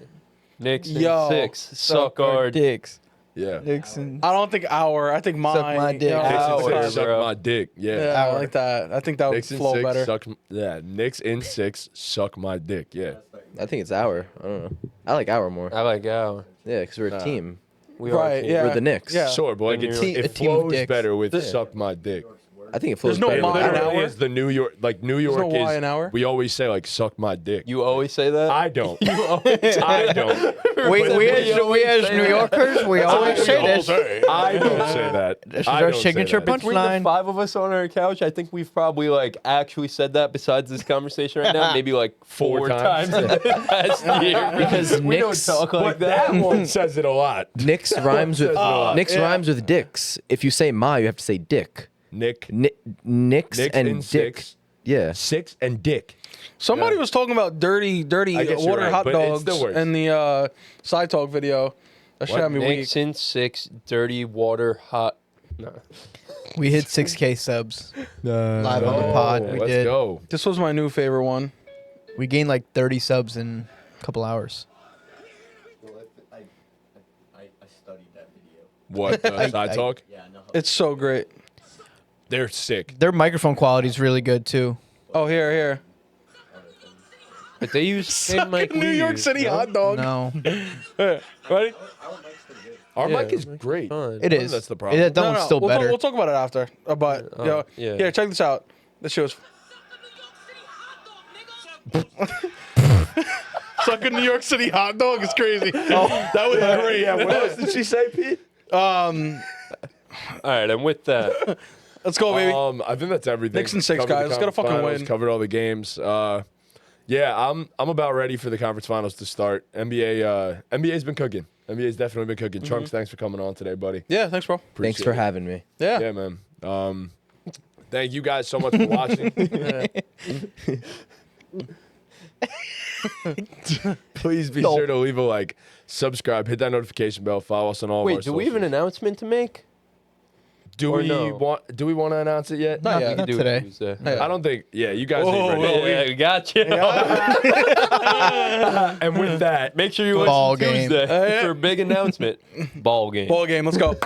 Knicks in Yo, 6, suck our dicks. Yeah. Dicks and I don't think I think mine. my dick. Yeah, Knicks Ow. in Hour, 6 suck bro. my dick. Yeah. yeah, I Hour. like that. I think that would Knicks in flow 6 better. suck. Yeah. Knicks in 6 suck my dick. Yeah. I think it's our. I don't know. I like our more. I like our. Yeah, because we're a team. We are Right, a team. yeah. We're the Knicks. Yeah. Sure, but like Then it, you're- it A team of flows dicks. better with suck my dick. I think it flows no better. mine with It an our. hour. literally is the New York, like New York no is. Y an hour? We always say like suck my dick. You always say that? I don't. You always I don't. we But we they as always we as say New that. Yorkers we always say this. I don't say that. This is I our don't say signature that. punch. Between the Punchline. 5 of us on our couch, I think we've probably like actually said that besides this conversation right now, maybe like 4 times. times in the past year. Because we don't Knicks- talk like But that that. one says it a lot. Knicks rhymes with Knicks yeah. rhymes with dicks. If you say ma, you have to say dick. Nick. Knicks Knicks and in dick. 6. Yeah. 6 and dick. Somebody Yeah. was talking about dirty I guess you're water right, hot but it dogs still works. in the side talk video. That shit What? had me weak. Knicks in 6, dirty water hot. No. We hit 6K subs live on the pod. We Let's did. go. This was my new favorite one. We gained like 30 subs in a couple hours. I studied that video. What? Side I- talk? Yeah, no. It's so great. They're sick. Their microphone quality is really good too. Oh, here. But they use same mic New we York use, City no? hot dog. No, Ready? Our Yeah, mic is mic's great. fine. it is. That's the problem. That No, one's no, still we'll better. we'll talk about it after. But Oh, yeah. yeah. Check this out. This shit was. Sucking New York City hot dog is crazy. That was great. Yeah, what else did she say, Pete? All right, and with that, Let's go, baby. I think that's everything. Knicks in 6, Covered the guys. Let's get a conference fucking finals, win. Covered all the games. Yeah, I'm about ready for the conference finals to start. NBA's been cooking. NBA's definitely been cooking. Trunks, thanks for coming on today, buddy. Yeah, thanks, bro. Thanks Appreciate for it. having me. Yeah. Yeah, man. Thank you guys so much for watching. Please be sure to leave a like, subscribe, hit that notification bell, follow us on all of our wait, do we have an socials. announcement to make? Do or we no? want to announce it yet? Not We yet. can do today. it Tuesday. Yeah. I don't think. Yeah, you guys Whoa, ain't ready. whoa, Yeah, we got you. And with that, Make sure you Ball listen game. Tuesday for a big announcement. Ball game. Ball game. Let's go.